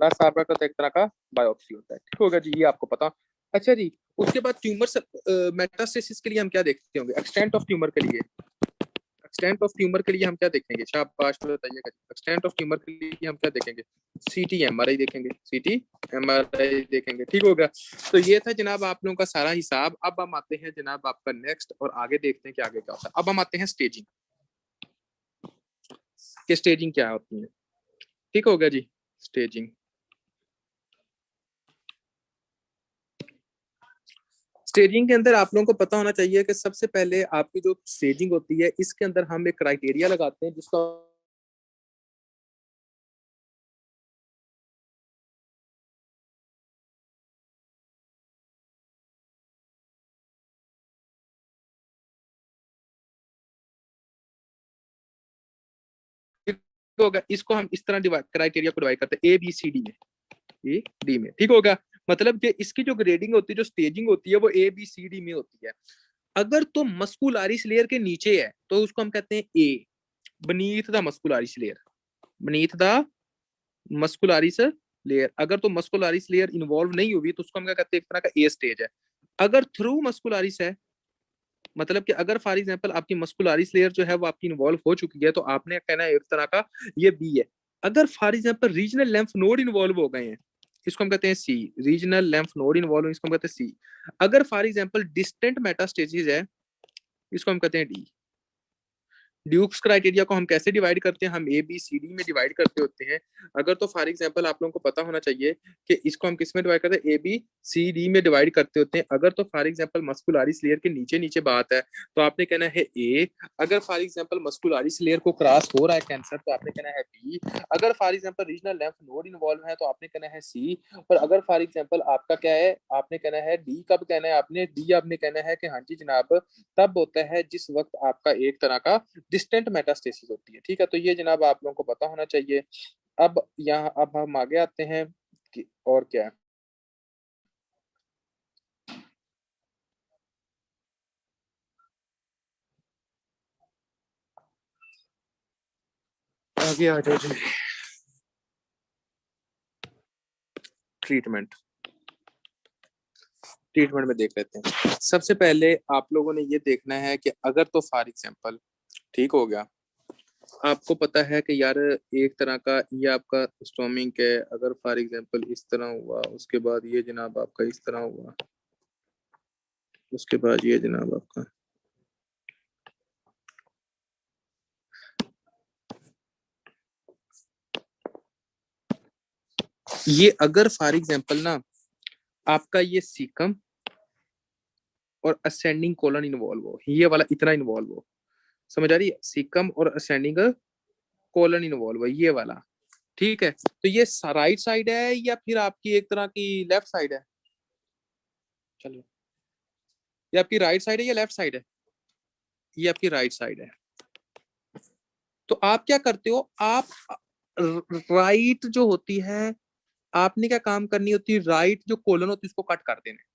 plus आपका एक तरह का बायोप्सी होता है। ठीक होगा जी, ये आपको पता। अच्छा जी, उसके बाद ट्यूमर मेटास्टेसिस के लिए हम क्या देखते होंगे? एक्सटेंट ऑफ ट्यूमर के लिए, एक्सटेंट ऑफ ट्यूमर के लिए हम क्या देखेंगे? शाबाश बताइएगा। एक्सटेंट ऑफ ट्यूमर के लिए हम क्या देखेंगे? सीटी एमआरआई देखेंगे, सीटी एमआरआई देखेंगे। ठीक होगा। तो ये था जनाब आप लोगों का सारा हिसाब। अब हम आते हैं जनाब आपका नेक्स्ट, और आगे देखते हैं कि आगे क्या होता है। अब हम आते हैं स्टेजिंग, कि स्टेजिंग क्या होती है। ठीक होगा जी, स्टेजिंग। स्टेजिंग के अंदर आप लोगों को पता होना चाहिए कि सबसे पहले आपकी जो स्टेजिंग होती है इसके अंदर हम एक क्राइटेरिया लगाते हैं जिसका होगा। इसको हम इस तरह डिवाइड, क्राइटेरिया को डिवाइड करते हैं ए बी सी डी में, ए डी में। ठीक होगा। मतलब कि इसकी जो ग्रेडिंग होती है, जो स्टेजिंग होती है, वो ए बी सी डी में होती है। अगर तो मस्कुलारिस लेयर के नीचे है तो उसको हम कहते हैं ए, beneath the muscularis layer, beneath the muscularis layer. अगर तो मस्कुलारिस लेयर इन्वॉल्व नहीं हुई तो उसको हम क्या कहते हैं? एक तरह का ए स्टेज है। अगर थ्रू मस्कुलारिस है, मतलब कि अगर फॉर एग्जांपल आपकी मस्कुलारिस लेयर जो है वो आपकी इन्वॉल्व हो चुकी है तो आपने कहना है एक तरह का ये बी है। अगर for example regional lymph node involve हो गए हैं, इसको हम कहते हैं सी। रीजनल लेम्फ नोड इन्वॉल्व, इसको हम कहते हैं सी। अगर फॉर एग्जांपल डिस्टेंट मेटास्टेसिस है, इसको हम कहते हैं डी। ड्यूक्स क्राइटेरिया को हम कैसे डिवाइड करते हैं? हम ए बी सी डी में डिवाइड करते होते हैं। अगर तो फॉर एग्जांपल आप लोगों को पता होना चाहिए कि इसको हम किस में डिवाइड करते हैं? ए बी सी डी में डिवाइड करते होते हैं। अगर तो फॉर एग्जांपल मस्कुलारिस लेयर के नीचे नीचे बात है तो आपने कहना है ए। अगर फॉर एग्जांपल मस्कुलारिस लेयर को क्रॉस हो रहा है कैंसर तो आपने कहना है बी। अगर for example regional lymph node involve है तो आपने कहना है सी। और अगर फॉर एग्जांपल आपका क्या है, आपने कहना है डी। कब कहना है आपने? डी आपने कहना है कि हाँ जी जनाब तब होता है जिस वक्त आपका एक तरह का डिस्टेंट मेटास्टेसिस होती है। ठीक है, तो ये जनाब आप लोगों को पता होना चाहिए। अब यहाँ अब हम आगे आते हैं कि और क्या है। आगे आ जाओ जी, ट्रीटमेंट। ट्रीटमेंट में देख लेते हैं। सबसे पहले आप लोगों ने ये देखना है कि अगर तो फॉर एग्जांपल ठीक हो गया, आपको पता है कि यार एक तरह का ये आपका स्टोमिंग है, अगर फॉर एग्जांपल इस तरह हुआ, उसके बाद ये जनाब आपका इस तरह हुआ, उसके बाद ये जनाब आपका ये, अगर फॉर एग्जांपल ना आपका ये सीकम और असेंडिंग कोलन इन्वॉल्व हो, ये वाला इतना इन्वॉल्व हो, समझ आ रही है? सीकम और असेंडिंग कोलन इन्वॉल्व है ये वाला। ठीक है, तो ये राइट साइड है या फिर आपकी एक तरह की लेफ्ट साइड है? चलो, ये आपकी राइट साइड है या लेफ्ट साइड है? ये आपकी राइट साइड है। तो आप क्या करते हो? आप राइट जो होती है, आपने क्या काम करनी होती है? राइट जो कोलन होती है उसको कट कर देना है।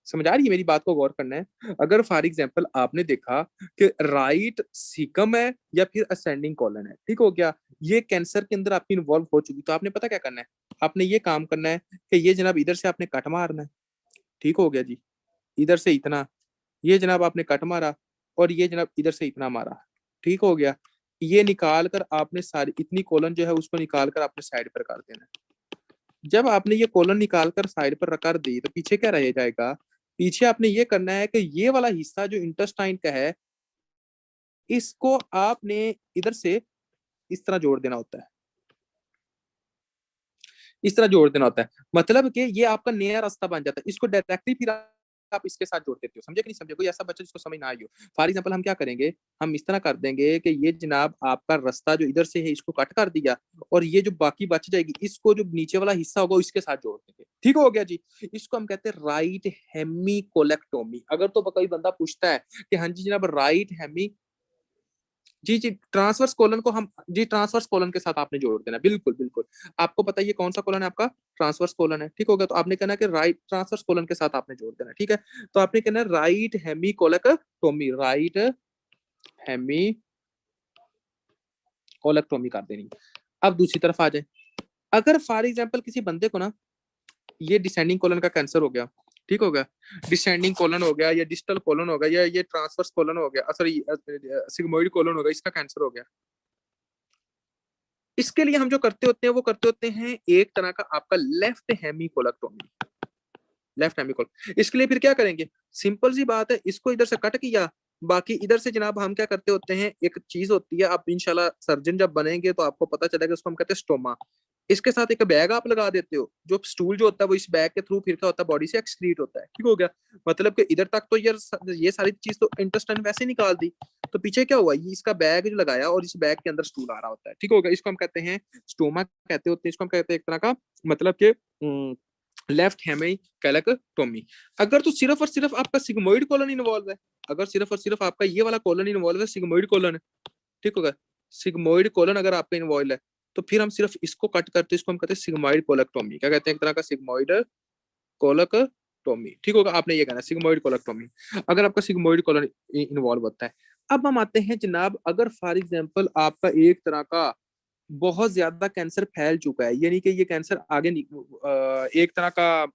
समझ आ रही है मेरी बात को? गौर करना है। अगर फॉर एग्जांपल आपने देखा कि राइट सीकम है या फिर असेंडिंग कॉलन है, ठीक हो गया, ये कैंसर के अंदर आपकी इन्वॉल्व हो चुकी, तो आपने पता क्या करना है? आपने ये काम करना है कि ये जनाब इधर से आपने कट मारना है। ठीक हो गया जी, इधर से इतना, ये जनाब आपने कट मारा, और ये जनाब इधर से इतना मारा। ठीक हो गया। ये निकाल कर आपने सारी इतनी कॉलन जो है उसको निकाल कर आपने साइड पर कर देना है। जब आपने ये कॉलन निकाल कर साइड पर रख दी तो पीछे क्या रह जाएगा? पीछे आपने ये करना है कि ये वाला हिस्सा जो इंटेस्टाइन का है, इसको आपने इधर से इस तरह जोड़ देना होता है। इस तरह जोड़ देना होता है, मतलब कि ये आपका नया रास्ता बन जाता है। इसको डायरेक्टली फिर आप इसके साथ जोड़ देते हो, समझे कि नहीं समझे? कोई ऐसा बच्चा जिसको समझ ना आई हो। फॉर एग्जाम्पल हम क्या करेंगे, हम इस तरह कर देंगे कि ये जनाब आपका रास्ता जो इधर से है इसको कट कर दिया, और ये जो बाकी बच जाएगी इसको जो नीचे वाला हिस्सा होगा इसके साथ जोड़ देंगे। ठीक हो गया जी। इसको हम कहते हैं राइट हेमीकोलेक्टोमी। अगर तो कोई बंदा पूछता है कि हाँ जी जनाब राइट हेमी, जी जी, ट्रांसवर्स कोलन को हम जी ट्रांसवर्स कोलन के साथ आपने जोड़ देना, बिल्कुल बिल्कुल। आपको पता है ये कौन सा कोलन है आपका, ट्रांसवर्स कोलन है। ठीक हो गया, तो आपने कहना है कि राइट ट्रांसवर्स कोलन के साथ आपने जोड़ देना। ठीक है, तो आपने कहना है राइट हेमीकोलेक्टोमी, राइट हेमीकोलेक्टोमी कर देनी। अब दूसरी तरफ आ जाए, अगर फॉर एग्जाम्पल किसी बंदे को ना ये डिसेंडिंग कोलन का कैंसर हो गया, ठीक हो गया, डिसेंडिंग कोलन हो गया या डिस्टल कोलन हो गया या ये ट्रांसवर्स कोलन हो गया, सॉरी सिग्मोइड कोलन हो गया, इसका कैंसर हो गया, इसके लिए हम जो करते होते हैं वो करते होते हैं एक तरह का आपका लेफ्ट हेमीकोलेक्टोमी, लेफ्ट हेमिकोल। इसके लिए फिर क्या करेंगे, सिंपल सी बात है, इसको इधर से कट किया, बाकी इधर से जनाब हम क्या करते होते हैं, एक चीज होती है, आप इंशाल्लाह सर्जन जब बनेंगे तो आपको पता चलेगा, उसको हम कहते हैं स्टोमा। इसके साथ एक बैग आप लगा देते हो, जो स्टूल जो होता है वो इस बैग के थ्रू फिर क्या होता है, बॉडी से एक्सक्रीट होता है। ठीक हो गया, मतलब कि इधर तक तो ये सारी चीज तो इंटेस्टाइन वैसे निकाल दी, तो पीछे क्या हुआ, ये इसका बैग जो लगाया और इस बैग के अंदर स्टूल आ रहा होता है। ठीक हो गया, इसको हम कहते हैं स्टोमा कहते होते हैं, इसको हम कहते हैं एक तरह का मतलब के लेफ्ट हेमिकोलेक्टोमी। अगर तो सिर्फ और सिर्फ आपका सिग्मोइड कोलन इन्वॉल्व है, अगर सिर्फ और सिर्फ आपका ये वाला कोलन इन्वॉल्व है, सिग्मोइड कोलन है, ठीक होगा, सिग्मोइड कोलन अगर आपका इन्वॉल्व है, तो फिर हम सिर्फ इसको कट करते हैं, इसको हम कहते हैं सिग्मोइड कोलेक्टोमी। क्या कहते हैं, एक तरह का सिग्मोइड कोलेक्टोमी। ठीक होगा, आपने ये कहना सिग्मोइड कोलेक्टोमी अगर आपका सिग्मोइड कोलन इन्वॉल्व होता है। अब हम आते हैं जनाब, अगर फॉर एग्जाम्पल आपका एक तरह का बहुत ज्यादा कैंसर फैल चुका है, यानी कि ये कैंसर आगे एक तरह का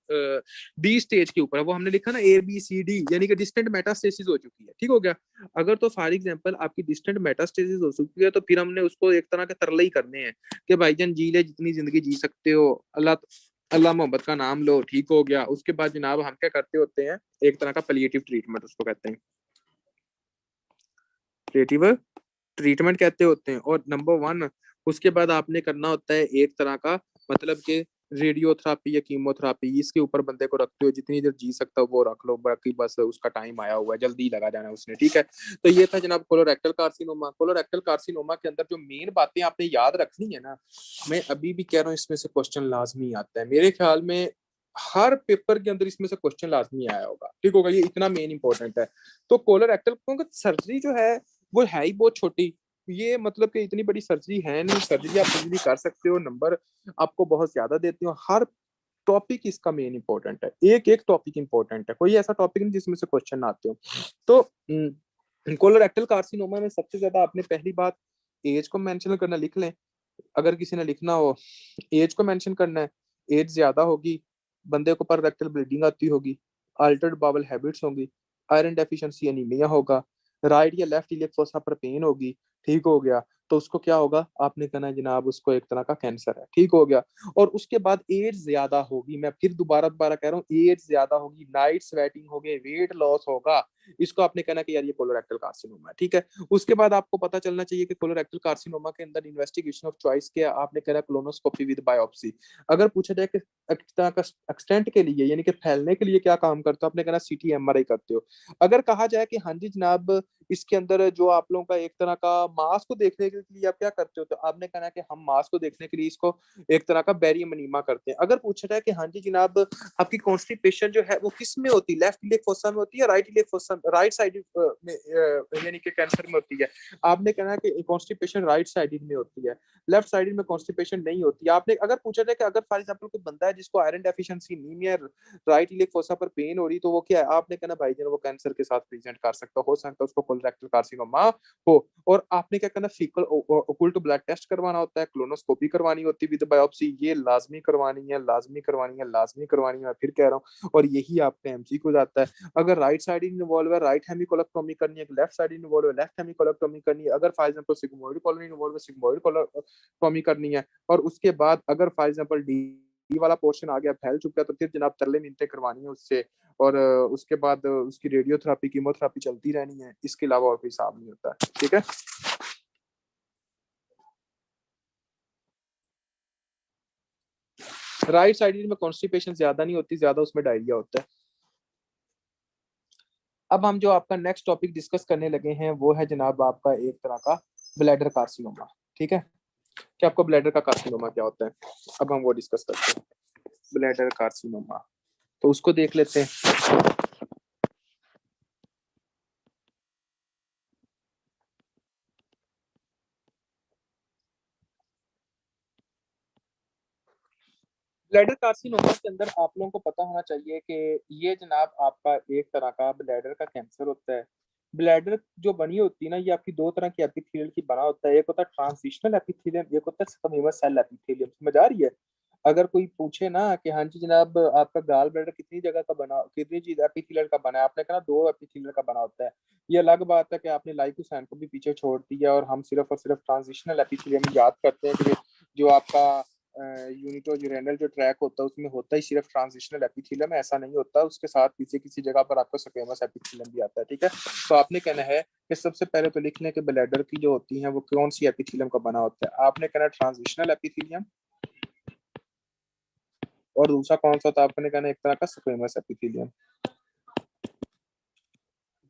डी स्टेज के ऊपर है, वो हमने लिखा ना ABCD, यानी कि डिस्टेंट मेटास्टेसिस हो चुकी है। ठीक हो गया, अगर तो फॉर एग्जांपल आपकी डिस्टेंट मेटास्टेसिस हो चुकी है, तो फिर हमने उसको एक तरह के तरले ही करने हैं कि भाईजान जी ले जितनी जिंदगी जी सकते हो, अल्लाह अल्लाह मोहब्बत का नाम लो। ठीक हो गया, उसके बाद जनाब हम क्या करते होते हैं, एक तरह का पलिएटिव ट्रीटमेंट उसको कहते हैं, पलिएटिव ट्रीटमेंट कहते होते हैं। और नंबर 1, उसके बाद आपने करना होता है एक तरह का मतलब कि रेडियोथेरापी या कीमोथेरापी, इसके ऊपर बंदे को रखते हो, जितनी देर जी सकता हो वो रख लो, बाकी बस उसका टाइम आया हुआ है, जल्दी ही लगा जाना है उसने। ठीक है, तो ये था जनाब कोलोरेक्टल कार्सिनोमा। कोलोरेक्टल कार्सिनोमा के अंदर जो मेन बातें आपने याद रखनी है ना, मैं अभी भी कह रहा हूँ इसमें से क्वेश्चन लाजमी आता है, मेरे ख्याल में हर पेपर के अंदर इसमें से क्वेश्चन लाजमी आया होगा। ठीक होगा, ये इतना मेन इंपॉर्टेंट है। तो कोलोरेक्टल क्योंकि सर्जरी जो है वो है ही बहुत छोटी, ये मतलब कि इतनी बड़ी सर्जरी है नहीं, सर्जरी आप इजीली कर सकते हो, नंबर आपको बहुत ज्यादा देते हो, हर टॉपिक इसका मेन इंपॉर्टेंट है, एक एक टॉपिक इंपॉर्टेंट है, कोई ऐसा टॉपिक नहीं जिसमें से क्वेश्चन ना आते हो। तो कोलोरेक्टल कार्सिनोमा में सबसे ज्यादा आपने पहली बात एज को मेंशन करना, लिख लें अगर किसी ने लिखना हो, एज को मेंशन करना है, एज ज्यादा होगी, बंदे को पर रेक्टल ब्लीडिंग आती होगी, अल्टर्ड बावल हैबिट्स होंगी, आयरन डेफिशिएंसी एनीमिया होगा, राइट या लेफ्ट इलियक फोसा पर पेन होगी। ठीक हो गया, तो उसको क्या होगा, आपने कहना है जनाब उसको एक तरह का कैंसर है। ठीक हो गया, और उसके बाद एज ज्यादा होगी, मैं फिर दोबारा दोबारा कह रहा हूँ, एज ज्यादा होगी, नाइट स्वेटिंग होगी, वेट लॉस होगा, इसको आपने कहना कि यार ये कोलोरेक्टल कार्सिनोमा है। ठीक है, उसके बाद आपको पता चलना चाहिए कि कोलोरेक्टल कार्सिनोमा के अंदर इन्वेस्टिगेशन ऑफ चॉइस क्या, आपने कहना कोलोनोस्कोपी विद बायोप्सी। अगर पूछा जाए कि एक्सटेंट के लिए यानी कि फैलने के लिए क्या काम करते हो, आपने कहना CT MRI करते हो। अगर कहा जाए कि हाँ जी जनाब इसके अंदर जो आप लोगों का एक तरह का मास को देखने के लिए आप क्या करते हो, तो आपने कहना कि हम मास को देखने के लिए इसको एक तरह का बैरियम अनीमा करते हैं। अगर पूछा जाए कि हाँ जी जनाब आपकी कॉन्स्टिपेशन जो है वो किस में होती है, लेफ्ट इलियक फोसा में होती है, right iliac fossa right side में यानी कि कैंसर में होती है, आपने कहना है कि कॉन्स्टिपेशन राइट साइड में होती है, लेफ्ट साइड में कॉन्स्टिपेशन नहीं होती है। आपने अगर पूछा जाए कि अगर फॉर एग्जांपल कोई बंदा है जिसको iron deficiency anaemia, right iliac fossa पर पेन हो रही, तो वो क्या है, आपने कहना भाई जान वो कैंसर के साथ प्रेजेंट कर सकता हो सकता है उसको कोलोरेक्टल कार्सिनोमा हो। और आपने क्या करना, फीकल ओकुल्ट ब्लड टेस्ट करवाना होता है, क्लोनोस्कोपी करवानी होती है विद बायोप्सी, ये लाजमी करवानी है, लाजमी करवानी है, लाजमी करवानी है, मैं फिर कह रहा हूँ, और यही आपका MCQ जाता है। अगर राइट साइड इन्वॉल्व है, राइट हेमिकोलेक्टोमी करनी है, लेफ्ट साइड इन्वॉल्व है, लेफ्ट हेमिकोलेक्टोमी करनी है, अगर for example sigmoid colon involve है, सिग्मोइड कोलेक्टोमी करनी है, और उसके बाद अगर फॉर एग्जांपल डी वाला पोर्शन आ गया, फैल चुका है, तो फिर जनाब तरले मिनटें करवानी है उससे, और उसके बाद उसकी रेडियोथेरापी कीमोथेरापी चलती रहनी है, इसके अलावा और कोई हिसाब नहीं होता है। ठीक है, राइट साइड में कॉन्स्टिपेशन ज्यादा नहीं होती, ज्यादा उसमें डायरिया होता है। अब हम जो आपका नेक्स्ट टॉपिक डिस्कस करने लगे हैं वो है जनाब आपका एक तरह का ब्लैडर कार्सिनोमा। ठीक है, कि आपको ब्लैडर का कार्सिनोमा क्या होता है, अब हम वो डिस्कस करते हैं। ब्लैडर कार्सिनोमा तो उसको देख लेते हैं। ब्लैडर कार्सिनोमा के अंदर आप लोगों को पता होना चाहिए कि ये जनाब आपका एक तरह का ब्लैडर का कैंसर होता है। ब्लैडर जो बनी होती है ना, ये आपकी दो तरह की एपिथेलियल की बना होता है। एक होता है ट्रांजिशनल एपिथेलियम, एक होता है स्क्वेमस सेल एपिथेलियम। समझ आ रही है? अगर कोई पूछे ना कि हाँ जी जनाब आपका गाल ब्लैडर कितनी जगह का बना, कितनी चीज एपिथेलियल का बना है, आपने कहा दो एपिथेलियल का बना होता है। ये अलग बात है कि आपने लाइकोसाइन को भी पीछे छोड़ दिया और हम सिर्फ और सिर्फ ट्रांजिशनल एपिथेलियम याद करते हैं कि जो आपका यूनिटोयूरेनल जो ट्रैक होता है उसमें होता ही सिर्फ ट्रांजिशनल एपिथेलियम है। ऐसा नहीं होता, उसके साथ पीछे किसी जगह पर आपका स्क्वेमस एपिथेलियम भी आता है। ठीक है, तो आपने कहना है कि सबसे पहले तो लिख लें कि ब्लैडर की जो होती है वो कौन सी एपिथेलियम का बना होता है। आपने कहना ट्रांजिशनल एपिथेलियम, और दूसरा कौन सा होता है आपने कहना एक तरह का स्क्वेमस एपिथेलियम।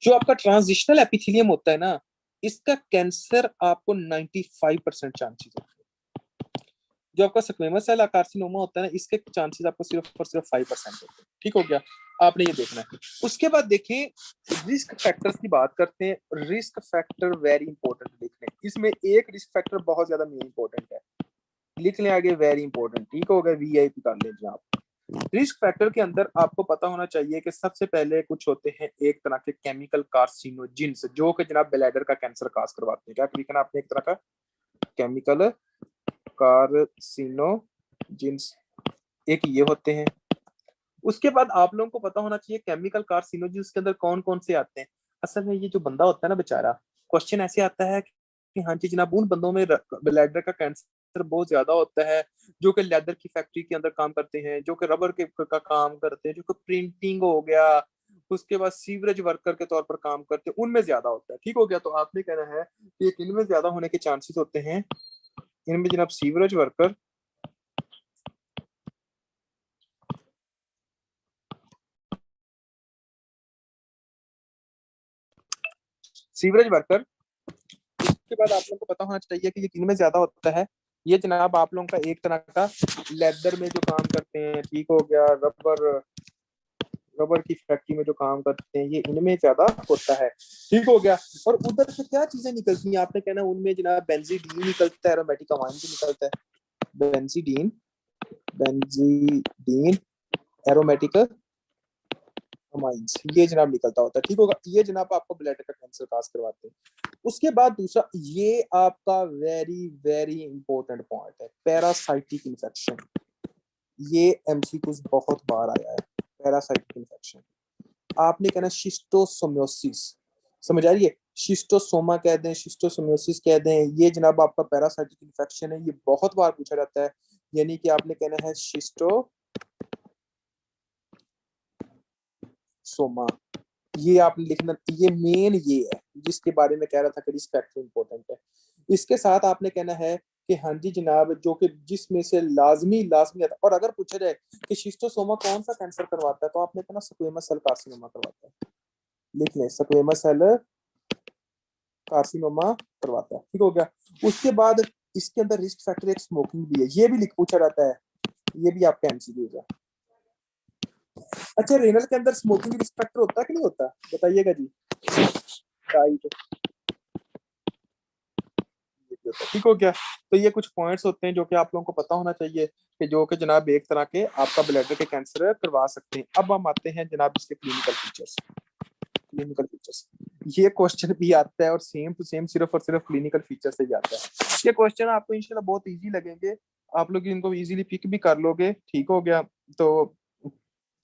जो आपका ट्रांजिशनल एपिथेलियम होता है ना, इसका कैंसर आपको 95% चांसेस है। जो आपका स्क्वेमस सेल कार्सिनोमा होता है ना, इसके चांसेस आपको सिर्फ और सिर्फ 5% होते हैं। ठीक हो गया, आपने ये देखना है। उसके बाद देखें रिस्क फैक्टर्स की बात करते हैं। रिस्क फैक्टर वेरी इंपॉर्टेंट लिख लें, इसमें एक रिस्क फैक्टर बहुत ज्यादा इंपॉर्टेंट है, लिख लें आगे वेरी इंपॉर्टेंट। ठीक हो गया, वीआईपी कर लें आप। रिस्क फैक्टर के अंदर आपको पता होना चाहिए कि सबसे पहले कुछ होते हैं एक तरह के केमिकल कार्सिनोजिन्स जो कि जनाब ब्लैडर का कैंसर काज करवाते हैं। क्या लिखना आपने, एक तरह का केमिकल कार्सिनोजिन्स एक ये होते हैं। उसके बाद आप लोगों को पता होना चाहिए केमिकल कार्सिनोजिन्स के अंदर कौन कौन से आते हैं। असल में ये जो बंदा होता है ना बेचारा, क्वेश्चन ऐसे आता है कि हाँ जी जनाब उन बंदों में ब्लैडर का कैंसर बहुत ज्यादा होता है जो कि लेदर की फैक्ट्री के अंदर काम करते हैं, जो कि रबर के का काम करते हैं, जो कि प्रिंटिंग हो गया, उसके बाद सीवरेज वर्कर के तौर पर काम करते हैं, उनमें ज्यादा होता है। ठीक हो गया, तो आपने कहना है कि इनमें ज्यादा होने के चांसेस होते हैं। इनमें जनाब सीवरेज वर्कर, सीवरेज वर्कर। उसके बाद आप लोगों को पता होना चाहिए कि ये किन में ज्यादा होता है। ये जनाब आप लोगों का एक तरह का लेदर में जो काम करते हैं, ठीक हो गया, रबर रबर की फैक्ट्री में जो काम करते हैं, ये इनमें ज्यादा होता है। ठीक हो गया, और उधर से क्या चीजें निकलती हैं आपने कहना उनमें जनाब बेंजीडीन निकलता है, एरोमेटिक अमाइन भी निकलता है। बेंजीडीन, बेंजीडीन एरोमेटिक अमाइंस, ये जनाब निकलता होता है। ठीक होगा, ये जनाब आपको ब्लैडर का कैंसर काज करवाते हैं। उसके बाद दूसरा ये आपका वेरी वेरी इंपॉर्टेंट पॉइंट है, पैरासाइटिक इन्फेक्शन। ये एमसीक्यू बहुत बार आया है, पैरासाइटिक इन्फेक्शन। आपने कहना शिस्टोसोमियोसिस, समझ आ रही है? शिस्टोसोमा कह दें, शिस्टोसोमियोसिस कह दें, ये जनाब आपका पैरासाइटिक इन्फेक्शन है। ये बहुत बार पूछा जाता है, यानी कि आपने कहना है शिस्टोसोमा। ये आप लिखना, ये मेन ये है जिसके बारे में कह रहा था कि रिस्क फैक्टर इंपॉर्टेंट है। इसके साथ आपने कहना है कि हाँ जी जनाब जो कि जिसमें से लाजमी लाजमी आता, और अगर पूछा जाए कि शिस्टोसोमा कौन सा कैंसर करवाता है, तो आपने कहना स्क्वेमस सेल कार्सिनोमा करवाता है। लिख लें, स्क्वेमस सेल कार्सिनोमा करवाता है। ठीक हो गया, उसके बाद इसके अंदर रिस्क फैक्टर एक स्मोकिंग भी है, ये भी लिख पूछा जाता है, ये भी आपका एमसीक्यू है। अच्छा, रेनल के अंदर स्मोकिंग रिस्क फैक्टर होता है कि नहीं होता, बताइएगा जी। राइट, ठीक हो गया। तो ये कुछ पॉइंट्स होते हैं जो कि आप लोगों को पता होना चाहिए कि जो कि जनाब एक तरह के आपका ब्लैडर के कैंसर करवा सकते हैं। अब हम आते हैं जनाब इसके क्लिनिकल फीचर्स। क्लिनिकल फीचर्स, ये क्वेश्चन भी आता है और सेम टू सेम सिर्फ और सिर्फ क्लिनिकल फीचर से ही आता है। ये क्वेश्चन आपको इंशाल्लाह बहुत इजी लगेंगे, आप लोग इनको इजीली पिक भी कर लोगे। ठीक हो गया, तो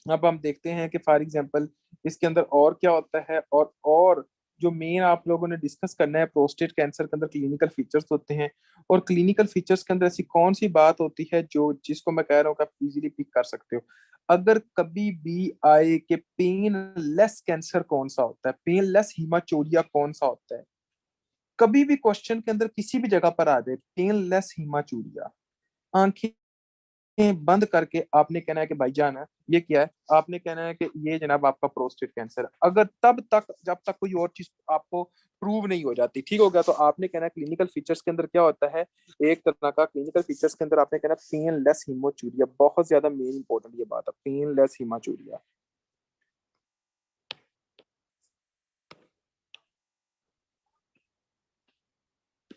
अब हम देखते हैं कि फॉर एग्जांपल इसके अंदर और क्या होता है, और जो मेन आप लोगों ने डिस्कस करना है प्रोस्टेट कैंसर के अंदर क्लिनिकल फीचर्स होते हैं। और क्लिनिकल फीचर्स के अंदर ऐसी कौन सी बात होती है जो जिसको मैं कह रहा हूँ कि आप इजीली पिक कर सकते हो। अगर कभी भी आए कि पेन लेस कैंसर कौन सा होता है, पेन लेस हीमाचोरिया कौन सा होता है, कभी भी क्वेश्चन के अंदर किसी भी जगह पर आ जाए पेन लेस हीमाचोरिया, आंखें बंद करके आपने कहना है कि भाईजान है ये क्या है, आपने कहना है कि ये जनाब आपका प्रोस्टेट कैंसर है। अगर तब तक जब तक कोई और चीज आपको प्रूव नहीं हो जाती, ठीक हो गया, तो आपने कहना है क्लिनिकल फीचर्स के अंदर क्या होता है, एक तरह का क्लिनिकल फीचर्स के अंदर आपने कहना पेनलेस हीमोचूरिया, बहुत ज्यादा मेन इंपॉर्टेंट ये बात है, पेनलेस हीमोचूरिया।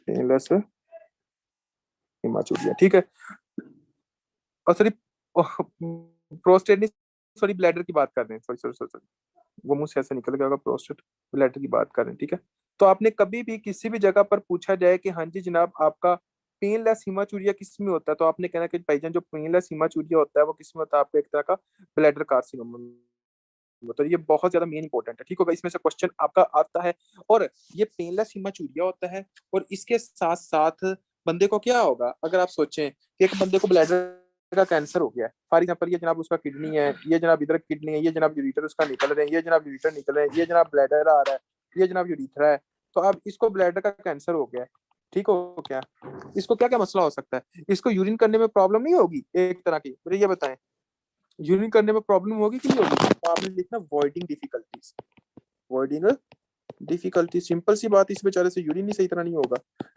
पेनलेस हीमोचूरिया, ठीक है। और सॉरी, प्रोस्टेट नहीं, सॉरी ब्लैडर की बात कर रहे हैं, सॉरी सॉरी सॉरी, वो मुंह से ऐसे निकल गया होगा, प्रोस्टेट ब्लैडर की बात कर रहे हैं, ठीक है। तो आपने कभी भी किसी भी जगह पर पूछा जाए कि हाँ जी जनाब आपका पेनलेस हीमाचूरिया किस में होता है, तो आपने कहना कि भाईजान जो पेनलेस हीमाचूरिया होता है वो किस में होता है, आपको एक तरह का ब्लैडर कार्सिनोमा में होता है। ये बहुत ज्यादा मेन इंपॉर्टेंट है, ठीक होगा, इसमें से क्वेश्चन आपका आता है। और ये पेनलेस हीमाचूरिया होता है, और इसके साथ साथ बंदे को क्या होगा, अगर आप सोचें कि एक बंदे को ब्लैडर का कैंसर हो गया है, फॉर एग्जाम्पल ये जनाब उसका किडनी है, ये जनाब इधर किडनी है, ये जनाब यूरिटर उसका निकल रहे हैं, ये जनाब यूरिटर निकल रहे हैं, ये जनाब ब्लैडर आ रहा है, ये जनाब यूरिथ्रा है। तो अब इसको ब्लैडर का कैंसर हो गया है, ठीक हो क्या, इसको क्या क्या मसला हो सकता है, इसको यूरिन करने में प्रॉब्लम नहीं होगी एक तरह की, मुझे ये बताएं, यूरिन करने में प्रॉब्लम होगी कि नहीं होगी, तो आपने लिखना voiding difficulties, voiding difficulty, simple सी बात, इस बेचारे से यूरिन ही सही तरह नहीं होगा।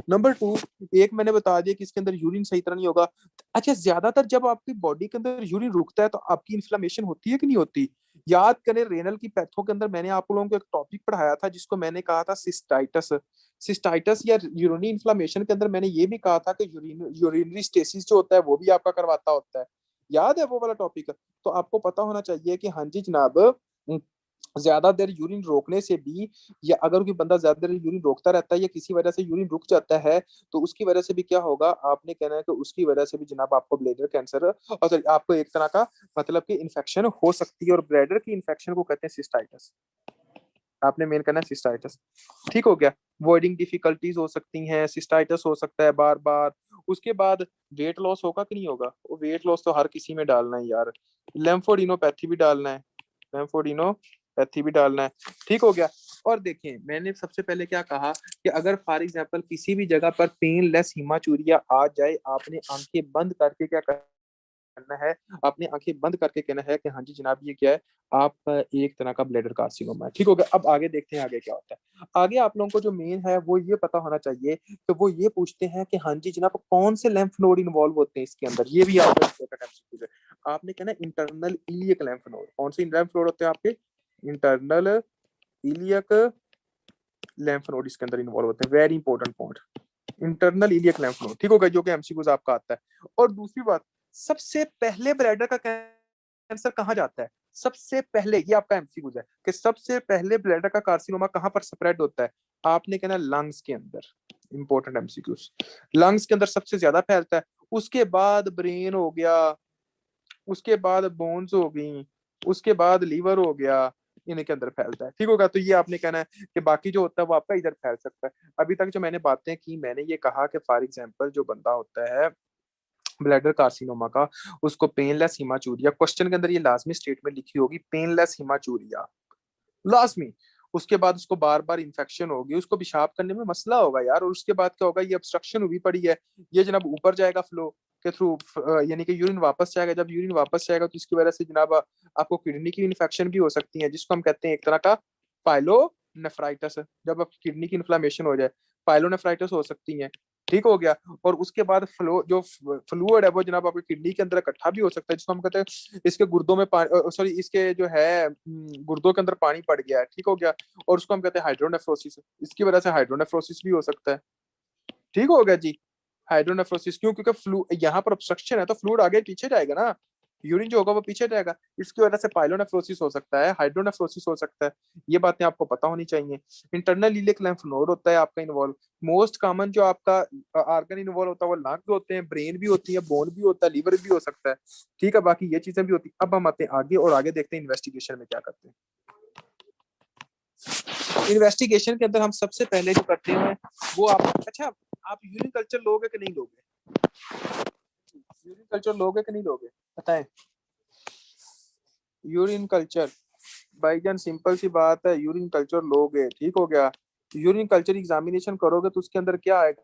नंबर टू, एक मैंने बता दिया कि इसके अंदर यूरिन सही तरह नहीं होगा। अच्छा, ज्यादातर जब आपकी बॉडी के अंदर यूरिन रुकता है तो आपकी इन्फ्लेमेशन होती है कि नहीं होती। याद करें रेनल की पैथो के अंदर मैंने आप लोगों को एक टॉपिक पढ़ाया था जिसको मैंने कहा था सिस्टाइटस। सिस्टाइटस या यूरिनी इन्फ्लेमेशन के अंदर मैंने ये भी कहा था कि यूरिनरी स्टेसिस जो होता है वो भी आपका करवाता होता है। याद है वो वाला टॉपिक। तो आपको पता होना चाहिए कि हाँ जी जनाब, ज्यादा देर यूरिन रोकने से भी, या अगर कोई बंदा ज्यादा देर यूरिन रोकता रहता है या किसी वजह से यूरिन रुक जाता है, तो उसकी वजह से भी क्या होगा, आपने कहना है कि उसकी वजह से भी जनाब आपको ब्लैडर कैंसर और sorry, आपको एक तरह का मतलब कि इन्फेक्शन हो सकती है, और ब्लैडर की इन्फेक्शन को कहते हैं सिस्टाइटिस। आपने मेन करना है सिस्टाइटिस, ठीक हो गया। वॉइडिंग डिफिकल्टीज हो सकती हैं, सिस्टाइटिस हो सकता है बार बार। उसके बाद वेट लॉस होगा कि नहीं होगा, वो वेट लॉस तो हर किसी में डालना है यार, लेम्फोडिनोपैथी भी डालना है, लेम्फोडिनोपैथी भी डालना है, ठीक हो गया। और देखिए मैंने सबसे पहले क्या कहा कि अगर फॉर एग्जांपल किसी भी जगह पर पेनलेस हीमाचूरिया आ जाए, आपने आंखें बंद करके क्या करना है, अपनी आंखें बंद करके कहना है कि हाँ जी जनाब ये क्या है, आप एक तरह का ब्लैडर कार्सिनोमा है, ठीक हो गया। अब आगे देखते हैं आगे क्या होता है। आगे आप लोगों को जो मेन है वो ये पता होना चाहिए कि वो ये पूछते हैं कि हाँ जी जनाब कौन से लेम्फ नोड इन्वॉल्व होते हैं इसके अंदर, ये भी आपका important MCQ है। आपने कहना इंटरनल इलियक लेम्फ नोड, कौन से लेम्फ नोड होते हैं आपके, इंटरनल इलियक लेम्फ नोड इसके अंदर इन्वॉल्व होते हैं, very important point, internal iliac lymph node, ठीक होगा, जो कि एमसीक्यूज आपका आता है। और दूसरी बात, सबसे पहले ब्लैडर का कैंसर कहाँ जाता है, सबसे पहले, ये आपका एमसीक्यूज है कि सबसे पहले ब्लैडर का कार्सिनोमा कहाँ पर स्प्रेड होता है, आपने कहना लंग्स के अंदर, इंपॉर्टेंट एमसीक्यूज, लंग्स के अंदर सबसे ज्यादा फैलता है, उसके बाद ब्रेन हो गया, उसके बाद बोन्स हो गई, उसके बाद लीवर हो गया, इनके अंदर फैलता है, ठीक होगा। तो ये आपने कहना है कि बाकी जो होता है वो आपका इधर फैल सकता है। अभी तक जो मैंने बातें की, मैंने ये कहा कि फॉर एग्जांपल जो बंदा होता है ब्लैडर कार्सिनोमा का, उसको पेनलेस हीमाचूरिया, क्वेश्चन के अंदर ये लाजमी स्टेटमेंट लिखी होगी, पेनलेस हीमाचूरिया लाजमी। उसके बाद उसको बार बार इन्फेक्शन होगी, उसको पेशाब करने में मसला होगा यार, और उसके बाद क्या होगा, ये ऑब्स्ट्रक्शन हुई पड़ी है, ये जनाब ऊपर जाएगा फ्लो के थ्रू, यानी कि यूरिन वापस जाएगा, जब यूरिन वापस जाएगा तो इसकी वजह से जनाब आपको किडनी की इन्फेक्शन भी हो सकती है, जिसको हम कहते हैं एक तरह का पाइलोनेफ्राइटिस। जब आपकी किडनी की इन्फ्लेमेशन हो जाए, पाइलोनेफ्राइटिस हो सकती है, ठीक हो गया। और उसके बाद फ्लो जो फ्लूइड है वो जनाब आपकी किडनी के अंदर इकट्ठा भी हो सकता है, जिसको हम कहते हैं इसके गुर्दों में पानी, सॉरी इसके जो है गुर्दों के अंदर पानी पड़ गया है, ठीक हो गया, और उसको हम कहते हैं हाइड्रोनेफ्रोसिस, इसकी वजह से हाइड्रोनेफ्रोसिस भी हो सकता है, ठीक हो गया जी। हाइड्रोनेफ्रोसिस क्यों, क्योंकि फ्लू यहाँ पर ऑब्स्ट्रक्शन है तो फ्लूइड आगे पीछे जाएगा ना, यूरिन जो होगा वो पीछे जाएगा, इसकी वजह से पाइलोनेफ्रोसिस हो सकता है, हाइड्रोनेफ्रोसिस हो सकता है। ये बातें आपको पता होनी चाहिए। इंटरनल इलियक लिम्फ नोड होता है आपका इन्वॉल्व, मोस्ट कॉमन जो आपका आर्गन इन्वॉल्व होता है वो लंग्स होते हैं, ब्रेन भी होती है, बोन भी होता है, लीवर भी हो सकता है, ठीक है, बाकी ये चीजें भी होती है। अब हम आते हैं आगे, और आगे देखते हैं इन्वेस्टिगेशन में क्या करते हैं। इन्वेस्टिगेशन के अंदर हम सबसे पहले जो करते हैं वो आप, अच्छा आप यूरिन कल्चर लोगे कि नहीं लोगे, यूरिन कल्चर लोगे कि नहीं लोगे, बताएं। यूरिन कल्चर, भाईजान सिंपल सी बात है, यूरिन कल्चर लोगे, ठीक हो गया। यूरिन कल्चर एग्जामिनेशन करोगे तो उसके अंदर क्या आएगा,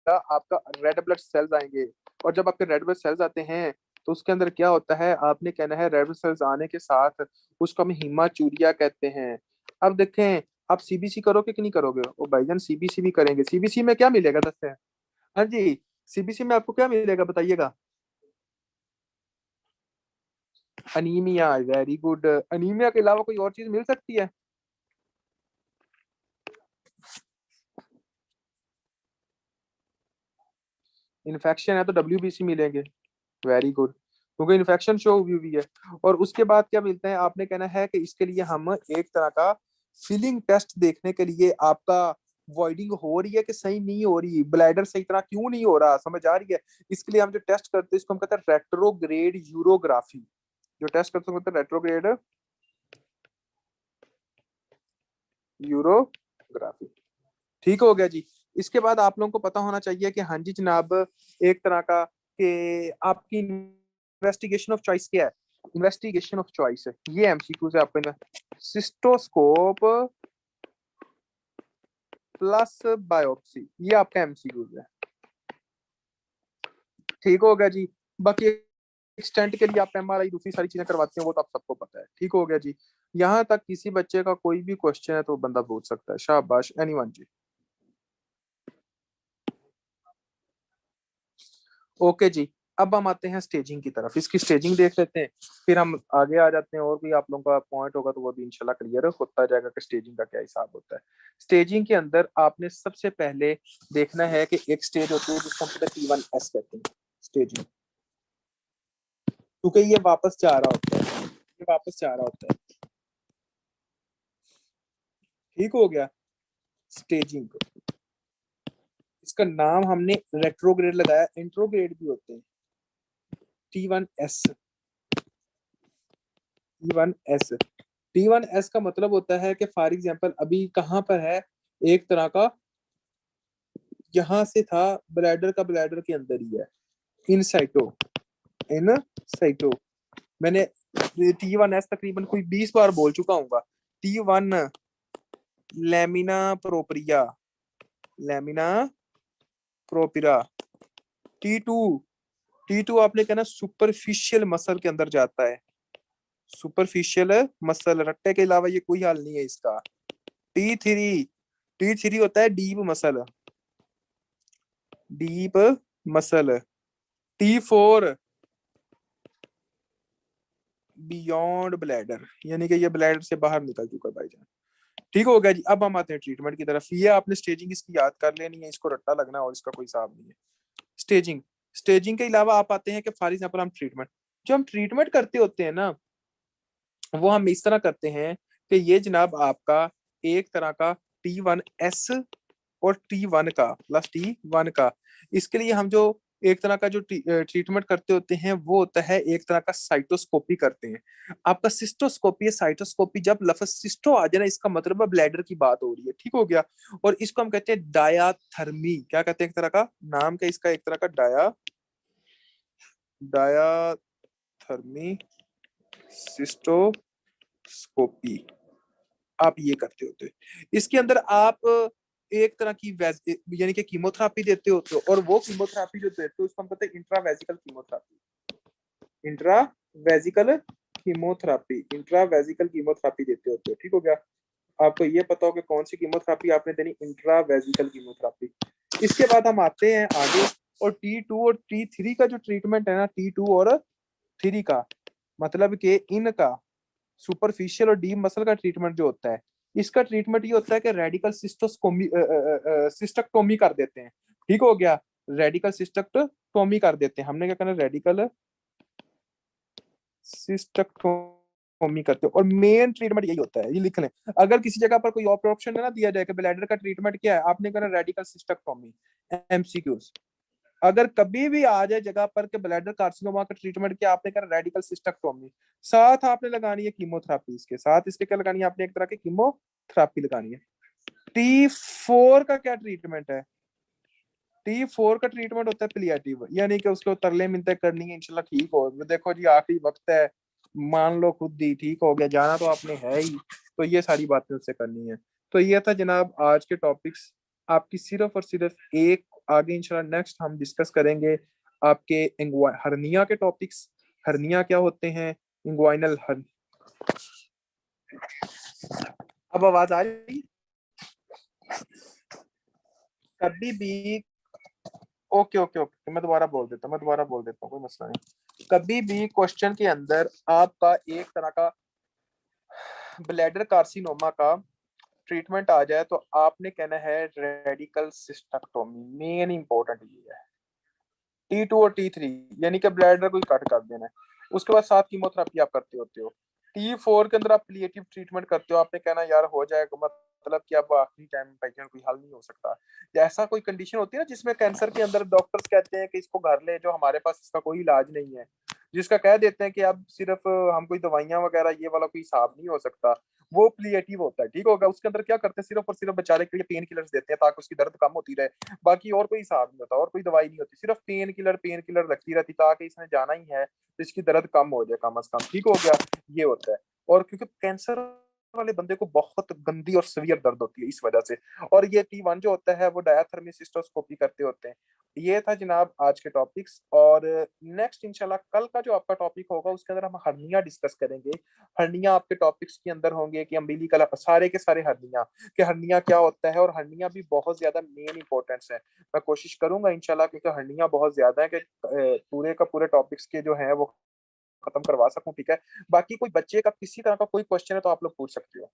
आपका रेड ब्लड सेल्स आएंगे, और जब आपके रेड ब्लड सेल्स आते हैं तो उसके अंदर क्या होता है, आपने कहना है रेड ब्लड सेल्स आने के साथ उसको हम हीमाचूरिया कहते हैं। अब देखें, आप सीबीसी करोगे कि नहीं करोगे? ओ भाईजान सीबीसी भी करेंगे। सीबीसी में क्या मिलेगा दसते हैं? हाँ जी, सीबीसी में आपको क्या मिलेगा बताइएगा? Anaemia, very good. अनीमिया के अलावा कोई और चीज मिल सकती है? इन्फेक्शन है तो डब्ल्यूबीसी मिलेंगे। वेरी गुड, क्योंकि इन्फेक्शन शो हुई हुई है। और उसके बाद क्या मिलता है, आपने कहना है कि इसके लिए हम एक तरह का फिलिंग टेस्ट देखने के लिए, आपका वॉइडिंग हो रही है कि सही नहीं हो रही, ब्लैडर सही तरह क्यों नहीं हो रहा, समझ आ रही है? इसके लिए हम जो टेस्ट करते हैं इसको हम कहते हैं रेट्रोग्रेड यूरोग्राफी। जो टेस्ट करते हैं रेट्रोग्रेड यूरोग्राफी। ठीक हो गया जी। इसके बाद आप लोगों को पता होना चाहिए कि हाँ जी जनाब, एक तरह का कि आपकी इन्वेस्टिगेशन ऑफ चॉइस क्या है। इन्वेस्टिगेशन ऑफ चॉइस है ये एमसीक्यू से आपको, सिस्टोस्कोप प्लस बायोप्सी, ये आपका एमसीक्यू है। ठीक हो गया जी। बाकी एक्सटेंट के लिए आप एमआरआई दूसरी सारी चीजें करवाते हैं, वो तो आप सबको पता है। ठीक हो गया जी। यहाँ तक किसी बच्चे का कोई भी क्वेश्चन है तो बंदा पूछ सकता है। शाबाश एनीवन जी। ओके जी। अब हम आते हैं स्टेजिंग की तरफ, इसकी स्टेजिंग देख लेते हैं, फिर हम आगे आ जाते हैं। और भी आप लोगों का पॉइंट होगा तो वो भी इंशाल्लाह क्लियर होता जाएगा कि स्टेजिंग का क्या हिसाब होता है। स्टेजिंग के अंदर आपने सबसे पहले देखना है कि एक स्टेज होती है जिसको हम T1S कहते हैं, स्टेजिंग। क्योंकि ये वापस जा रहा होता है, ये वापस जा रहा होता है। ठीक हो गया। स्टेजिंग, इसका नाम हमने रेट्रोग्रेड लगाया, इंट्रोग्रेड भी होते हैं। T1S, T1S, T1S का मतलब होता है कि फॉर एग्जाम्पल अभी कहाँ पर है, एक तरह का यहां से था, ब्लैडर का ब्लैडर के अंदर ही है, इन साइटो, इन साइटो। मैंने T1S तकरीबन कोई 20 बार बोल चुका हूँ। T1 lamina propria, lamina प्रोपिरा। T2, T2 आपने कहना सुपरफिशियल मसल के अंदर जाता है, सुपरफिशियल मसल, रट्टे के अलावा ये कोई हाल नहीं है इसका। T3, T3 होता है deep muscle, deep muscle. T4 beyond bladder, यानी कि ये ब्लैडर से बाहर निकल चुका है भाईजान। ठीक हो गया जी। अब हम आते हैं ट्रीटमेंट की तरफ। ये आपने स्टेजिंग इसकी याद कर लेनी है, इसको रट्टा लगना और इसका कोई हिसाब नहीं है। स्टेजिंग, स्टेजिंग के अलावा आप आते हैं कि फॉर एग्जाम्पल हम ट्रीटमेंट, जो हम ट्रीटमेंट करते होते हैं ना, वो हम इस तरह करते हैं कि ये जनाब आपका एक तरह का T1S और T1 का प्लस T1 का, इसके लिए हम जो एक तरह का जो ट्रीटमेंट करते होते हैं वो होता है एक तरह का साइटोस्कोपी करते हैं। आपका सिस्टोस्कोपी है, साइटोस्कोपी, जब लफ्ज सिस्टो आ जाए ना इसका मतलब है ब्लैडर की बात हो रही है। ठीक हो गया। और इसको हम कहते हैं डायाथर्मी, क्या कहते हैं, एक तरह का नाम का इसका, एक तरह का डायाथर्मी सिस्टोस्कोपी आप ये करते होते हो। इसके अंदर आप एक तरह की यानी कि कीमोथेरापी देते होते हो, और वो कीमोथेरापी जो देते हो उसको हम कहते हैं इंट्रावेजिकल कीमोथेरापी, इंट्रावेजिकल कीमोथेरापी, इंट्रावेजिकल कीमोथेरापी देते होते हो। ठीक हो गया। आपको ये पता हो कि कौन सी कीमोथेरापी आपने देनी, इंट्रावेजिकल कीमोथेरापी। इसके बाद हम आते हैं आगे, और T2 और T3 का जो ट्रीटमेंट है ना, T2 और 3 का मतलब कि इनका सुपरफिशियल और डीप मसल का ट्रीटमेंट जो होता है, इसका ट्रीटमेंट ये होता है कि रेडिकल सिस्टोस्कोमी सिस्टक्टोमी कर देते हैं। ठीक हो गया। रेडिकल सिस्टक्टोमी कर देते हैं, हमने क्या करना, रेडिकल सिस्टक्टोमी करते हैं। और मेन ट्रीटमेंट यही होता है, ये लिख लें। अगर किसी जगह पर कोई और ऑप्शन ना दिया जाए कि ब्लैडर का ट्रीटमेंट क्या है, आपने करना रेडिकल सिस्टक्टोमी, एमसीक्यूज। अगर कभी भी आ जाए जगह पर के ब्लैडर कार्सिनोमा का ट्रीटमेंट क्या, आपने करना रेडिकल सिस्टेक्टोमी, साथ आपने लगानी है कीमोथेरापी, इसके साथ इसके क्या लगानी है, आपने एक तरह की कीमोथेरापी लगानी है। T4 का क्या ट्रीटमेंट है? T4 का ट्रीटमेंट होता है पिलिएटिव, यानी कि उसको तरले मिनते करनी है, इंशाल्लाह ठीक हो। देखो जी आखिरी वक्त है, मान लो खुद ही ठीक हो गया, जाना तो आपने है ही, तो ये सारी बातें उससे करनी है। तो ये था जनाब आज के टॉपिक्स। आपकी सिर्फ और सिर्फ एक आगे इंशाल्लाह नेक्स्ट हम डिस्कस करेंगे आपके हर्निया के टॉपिक्स, हर्निया क्या होते हैं, इंग्वाइनल हर। अब आवाज आ रही? कभी भी, ओके ओके ओके, मैं दोबारा बोल देता हूँ, कोई मसला नहीं। कभी भी क्वेश्चन के अंदर आपका एक तरह का ब्लैडर कार्सिनोमा का ट्रीटमेंट आ जाए तो आपने कहना है रेडिकल सिस्टेक्टोमी, मेन इंपॉर्टेंट ये है। T2 और T3 यानी कि ब्लैडर को कट कर देना है, उसके बाद साथ कीमोथेरेपी आप करते होते हो। T4 के अंदर आप प्लिएटिव ट्रीटमेंट करते हो, आपने कहना यार हो जाएगा, मतलब कि अब आखिरी टाइम पेशेंट कोई हल नहीं हो सकता। ऐसा कोई कंडीशन होती है ना जिसमें कैंसर के अंदर डॉक्टर्स कहते हैं कि इसको घर ले, जो हमारे पास इसका कोई इलाज नहीं है, जिसका कह देते हैं कि अब सिर्फ हम कोई दवाइयां वगैरह ये वाला कोई हिसाब नहीं हो सकता, वो प्लिएटिव होता है। ठीक होगा, उसके अंदर क्या करते हैं, सिर्फ और सिर्फ बेचारे के लिए पेन किलर्स देते हैं ताकि उसकी दर्द कम होती रहे, बाकी और कोई हिसाब नहीं होता, और कोई दवाई नहीं होती, सिर्फ पेन किलर लगती रहती ताकि इसने जाना ही है तो इसकी दर्द कम हो जाए कम से कम। ठीक हो गया, ये होता है। और क्योंकि कैंसर वाले बंदे को बहुत गंदी और सीवियर दर्द होती है इस वजह से, और ये T1 जो होता है वो डायाथर्मी सिस्टोस्कोपी करते होते हैं। ये था जनाब आज के टॉपिक्स, और नेक्स्ट इंशाल्लाह कल का जो आपका टॉपिक होगा उसके अंदर हम हर्निया डिस्कस करेंगे। हर्निया आपके टॉपिक्स के अंदर होंगे कि अम्बिलिकल, सारे के सारे हर्निया, कि हर्निया क्या होता है, और हर्निया भी बहुत ज्यादा मेन इंपॉर्टेंस है। मैं कोशिश करूंगा इंशाल्लाह, क्योंकि हर्निया बहुत ज्यादा है कि पूरे का पूरे टॉपिक्स के जो है वो खत्म करवा सकूं। ठीक है, बाकी कोई बच्चे का किसी तरह का कोई क्वेश्चन है तो आप लोग पूछ सकते हो।